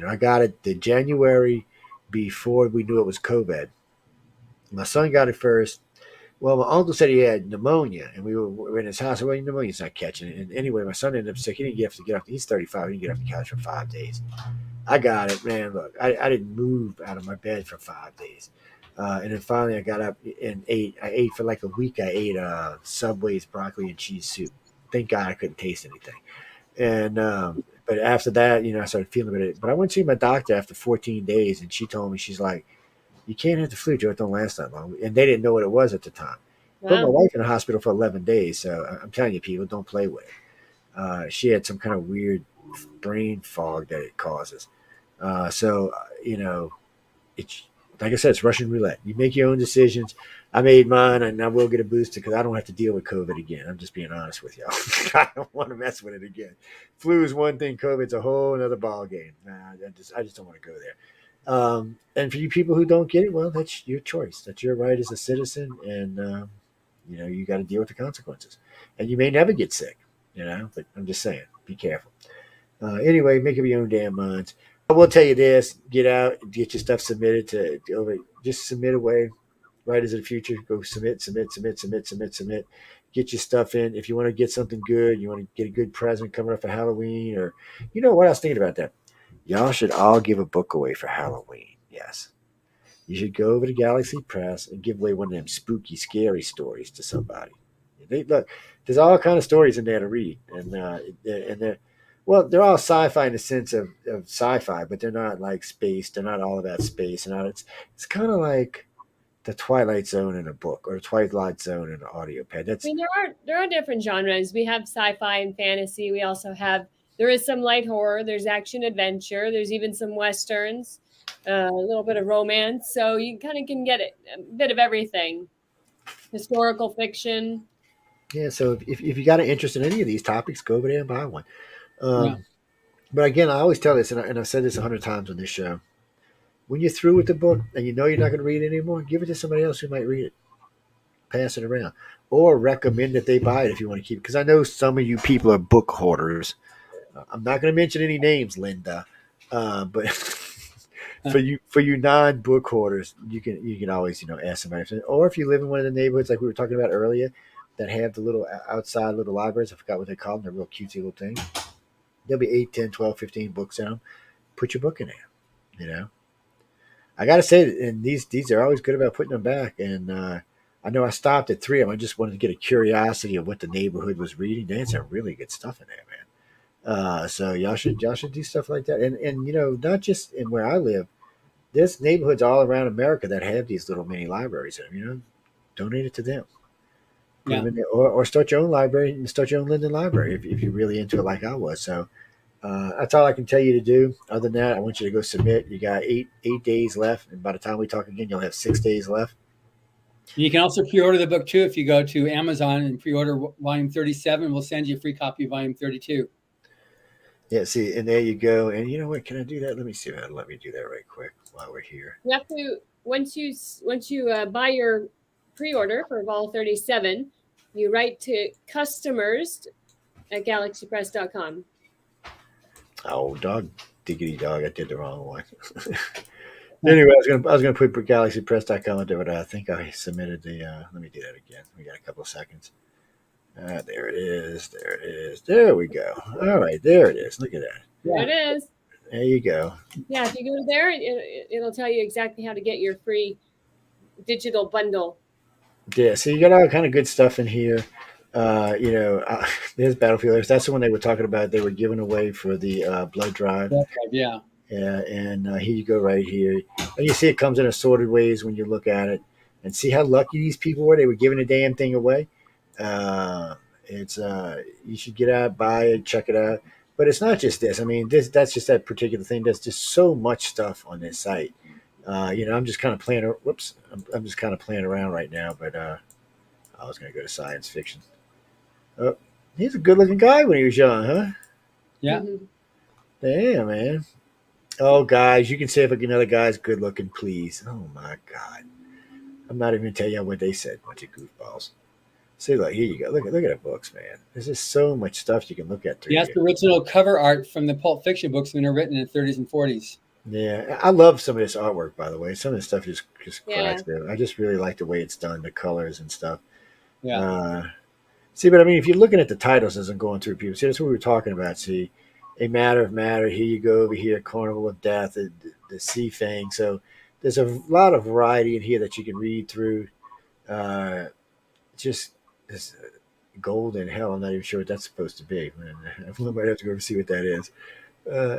I got it the January before we knew it was COVID. My son got it first. Well, my uncle said he had pneumonia, and we were in his house. Well, pneumonia's not catching it. And anyway, my son ended up sick. He didn't have to get off. He's 35. He didn't get off the couch for 5 days. I got it, man. Look, I didn't move out of my bed for 5 days. And then finally I got up and ate. I ate for like a week. I ate Subway's broccoli and cheese soup. Thank God I couldn't taste anything. And but after that, I started feeling it. But I went to see my doctor after 14 days, and she told me, she's like, you can't have the flu, Joe. It don't last that long. And they didn't know what it was at the time. Wow. Put my wife in the hospital for 11 days. So I'm telling you, people, don't play with it. She had some kind of weird brain fog that it causes. It's like I said, it's Russian roulette. You make your own decisions. I made mine, and I will get a booster because I don't have to deal with COVID again. I'm just being honest with y'all. I don't want to mess with it again. Flu is one thing. COVID's a whole other ball game. I just don't want to go there. And for you people who don't get it, well, that's your choice. That's your right as a citizen, and you got to deal with the consequences. And you may never get sick, but I'm just saying, be careful. Anyway, make up your own damn minds. I will tell you this: get out, get your stuff submitted just submit away. Writers of the Future, go submit. Get your stuff in. If you want to get something good, you want to get a good present coming up for Halloween, or you know what I was thinking about that. Y'all should all give a book away for Halloween. Yes. You should go over to Galaxy Press and give away one of them spooky, scary stories to somebody. Look, there's all kind of stories in there to read, and they're all sci-fi in the sense of sci-fi, but they're not like space. They're not all about space, and all. It's kind of like the Twilight Zone in a book, or the Twilight Zone in an audio pad. I mean, there are different genres. We have sci-fi and fantasy. We also have there is some light horror. There's action adventure. There's even some westerns, a little bit of romance. So you kind of can get a bit of everything. Historical fiction. Yeah. So if you got an interest in any of these topics, go over there and buy one. Yeah. But again, I always tell this, and I've said this 100 times on this show. When you're through with the book and you know you're not going to read it anymore, give it to somebody else who might read it. Pass it around, or recommend that they buy it if you want to keep it. Because I know some of you people are book hoarders. I'm not going to mention any names, Linda, but for you non-book hoarders, you can always ask somebody. Or if you live in one of the neighborhoods like we were talking about earlier, that have the little outside little libraries. I forgot what they call them. They're real cutesy little things. There'll be 8, 10, 12, 15 books in them. Put your book in there. You know, I got to say, and these are always good about putting them back. And I know I stopped at 3 of them. I just wanted to get a curiosity of what the neighborhood was reading. They had some really good stuff in there, man. So y'all should do stuff like that. And not just in where I live. There's neighborhoods all around America that have these little mini libraries in them. Donate it to them. Put them in there, or start your own library and start your own Linden library if you're really into it like I was. So that's all I can tell you to do. Other than that, I want you to go submit. You got eight days left, and by the time we talk again, you'll have 6 days left. You can also pre-order the book too if you go to Amazon and pre-order volume 37. We'll send you a free copy of volume 32. Yeah, see, and there you go. And you know what? Can I do that? Let me see if it'll let me do that right quick while we're here. You have to once you buy your pre-order for vol 37, you write to customers at galaxypress.com. Oh, diggity dog! I did the wrong one. Anyway, I was gonna put galaxypress.com into it. I think I submitted the. Let me do that again. We got a couple of seconds. There it is. There we go. All right, there it is. Look at that. There it is. There you go. Yeah, if you go there, it'll tell you exactly how to get your free digital bundle. Yeah, so you got all kind of good stuff in here. There's Battlefield Earth. That's the one they were talking about. They were giving away for the blood drive. Yeah. Yeah, and here you go right here. And you see it comes in assorted ways when you look at it. And see how lucky these people were? They were giving the damn thing away. You should get out, buy it, check it out. But it's not just this. I mean, that's just that particular thing. There's just so much stuff on this site. I'm just kind of playing. Whoops, I'm just kind of playing around right now. But I was going to go to science fiction. Oh, he's a good-looking guy when he was young, huh? Yeah. Mm-hmm. Damn, man. Oh, guys, you can say if another guy's good-looking, please. Oh my God, I'm not even going to tell you what they said. Bunch of goofballs. See, look, here you go. Look at the books, man. There's just so much stuff you can look at. That's the original cover art from the Pulp Fiction books when they're written in the 30s and 40s. Yeah, I love some of this artwork, by the way. Some of this stuff just cracks me up. I just really like the way it's done, the colors and stuff. Yeah. See, but I mean, if you're looking at the titles as I'm going through people, see, that's what we were talking about. See, A Matter of Matter, here you go over here, Carnival of Death, the Sea Fang. So there's a lot of variety in here that you can read through. Just this gold in hell. I'm not even sure what that's supposed to be. I might have to go over see what that is.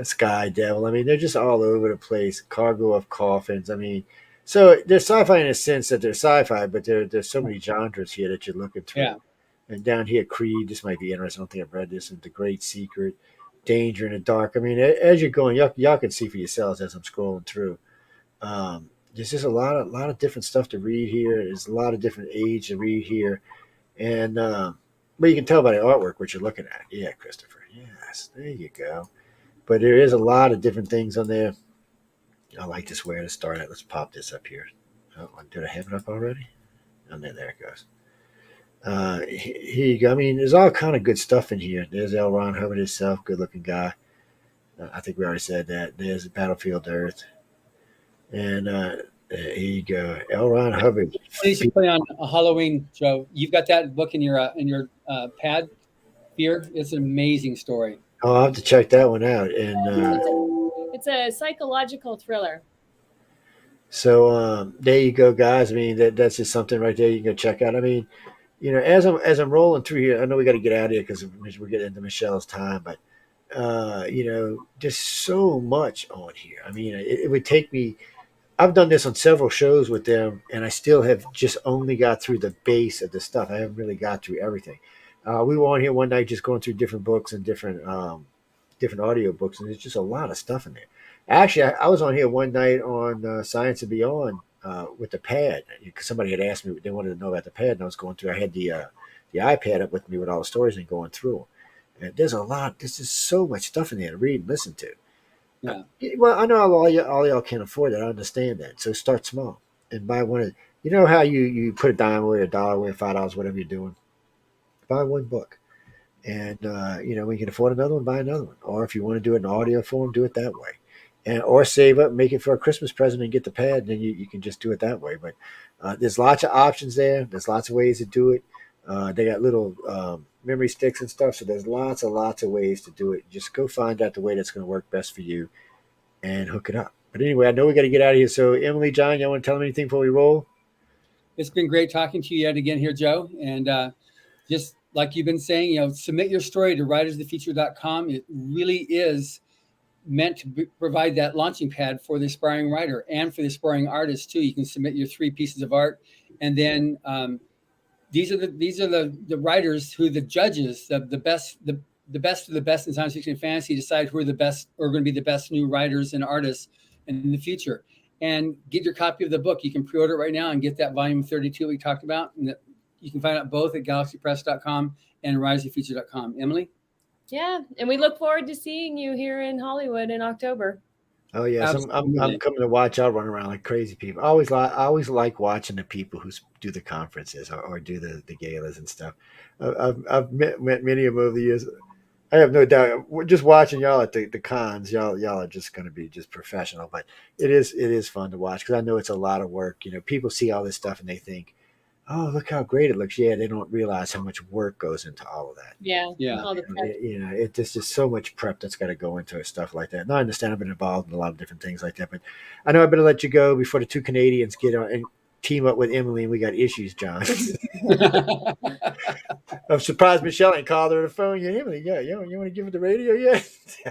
Sky Devil. I mean, they're just all over the place. Cargo of Coffins. I mean, so they're sci-fi in a sense that they're sci-fi, but there's so many genres here that you're looking through. Yeah. And down here, Creed. This might be interesting. I don't think I've read this. And The Great Secret, Danger in the Dark. I mean, as you're going, y'all can see for yourselves as I'm scrolling through. There's just a lot of different stuff to read here. There's a lot of different age to read here, and but you can tell by the artwork what you're looking at. Yeah, Christopher. Yes, there you go. But there is a lot of different things on there. I like this where to start at. Let's pop this up here. Oh, did I have it up already? And then there it goes. Here you go. I mean, there's all kind of good stuff in here. There's L. Ron Hubbard himself, good-looking guy. I think we already said that. There's Battlefield Earth. And There you go. L. Ron Hubbard. When you should play on a Halloween, Joe. You've got that book in your pad. Fear. It's an amazing story. Oh, I'll have to check that one out. And It's a psychological thriller. so there you go, guys. I mean, that's just something right there you can go check out. I mean, as I'm rolling through here, I know we got to get out of here because we're getting into Michelle's time, but just so much on here. I mean, it would take me. I've done this on several shows with them, and I still have just only got through the base of the stuff. I haven't really got through everything. We were on here one night just going through different books and different audio books, and there's just a lot of stuff in there. Actually, I was on here one night on Science and Beyond with the pad because somebody had asked me they wanted to know about the pad, and I was going through. I had the iPad up with me with all the stories and going through. And there's a lot. There's just so much stuff in there to read and listen to. Yeah. Well, I know all y'all can't afford that. I understand that. So start small and buy one of. You know how you put a dime away, a dollar away, $5, whatever you're doing. Buy one book, and when you can afford another one, buy another one. Or if you want to do it in audio form, do it that way, and or save up, make it for a Christmas present, and get the pad. And then you can just do it that way. But there's lots of options there. There's lots of ways to do it. They got little memory sticks and stuff. So there's lots of ways to do it. Just go find out the way that's going to work best for you and hook it up. But anyway, I know we got to get out of here. So Emily, John, y'all want to tell them anything before we roll? It's been great talking to you yet again here, Joe. And just like you've been saying, submit your story to writersofthefuture.com. It really is meant to provide that launching pad for the aspiring writer and for the aspiring artist too. You can submit your 3 pieces of art, and then these are the writers who the judges, the best of the best in science fiction and fantasy, decide who are the best or going to be the best new writers and artists in the future. And get your copy of the book. You can pre-order it right now and get that volume 32 we talked about. And you can find out both at galaxypress.com and riseofthefuture.com. Emily? Yeah, and we look forward to seeing you here in Hollywood in October. Oh yes, I'm coming to watch. I'll run around like crazy people. I always like watching the people who do the conferences or do the galas and stuff. I've met many of them over the years. I have no doubt. We're just watching y'all at the cons. Y'all are just going to be just professional. But it is fun to watch because I know it's a lot of work. People see all this stuff and they think, "Oh, look how great it looks." Yeah, they don't realize how much work goes into all of that. Yeah. All the prep. It's just so much prep that's got to go into stuff like that. And I understand I've been involved in a lot of different things like that, but I know I better let you go before the 2 Canadians get on and team up with Emily and we got issues, John. I'm surprised Michelle ain't called her on the phone yet. Emily, you want to give her the radio yet?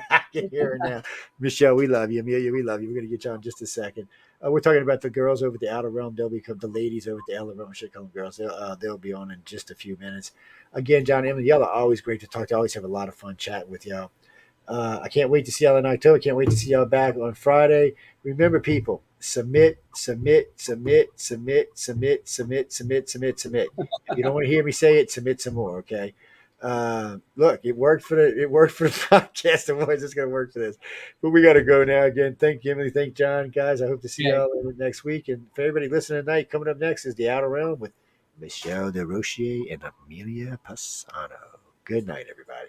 I can hear her now. Michelle, we love you. Amelia, we love you. We're going to get you on in just a second. We're talking about the girls over at the Outer Realm. They'll become the ladies over at the Outer Realm. I should call them girls. They'll be on in just a few minutes. Again, John and Emily, y'all are always great to talk to. I always have a lot of fun chatting with y'all. I can't wait to see y'all in October. Can't wait to see y'all back on Friday. Remember, people, submit. If you don't want to hear me say it, submit some more, okay? Look, it worked for the podcast awards. It's going to work for this. But we got to go now. Again, thank you, Emily. Thank John, guys. I hope to see y'all next week. And for everybody listening tonight, coming up next is The Outer Realm with Michelle DeRochier and Amelia Passano. Good night, everybody.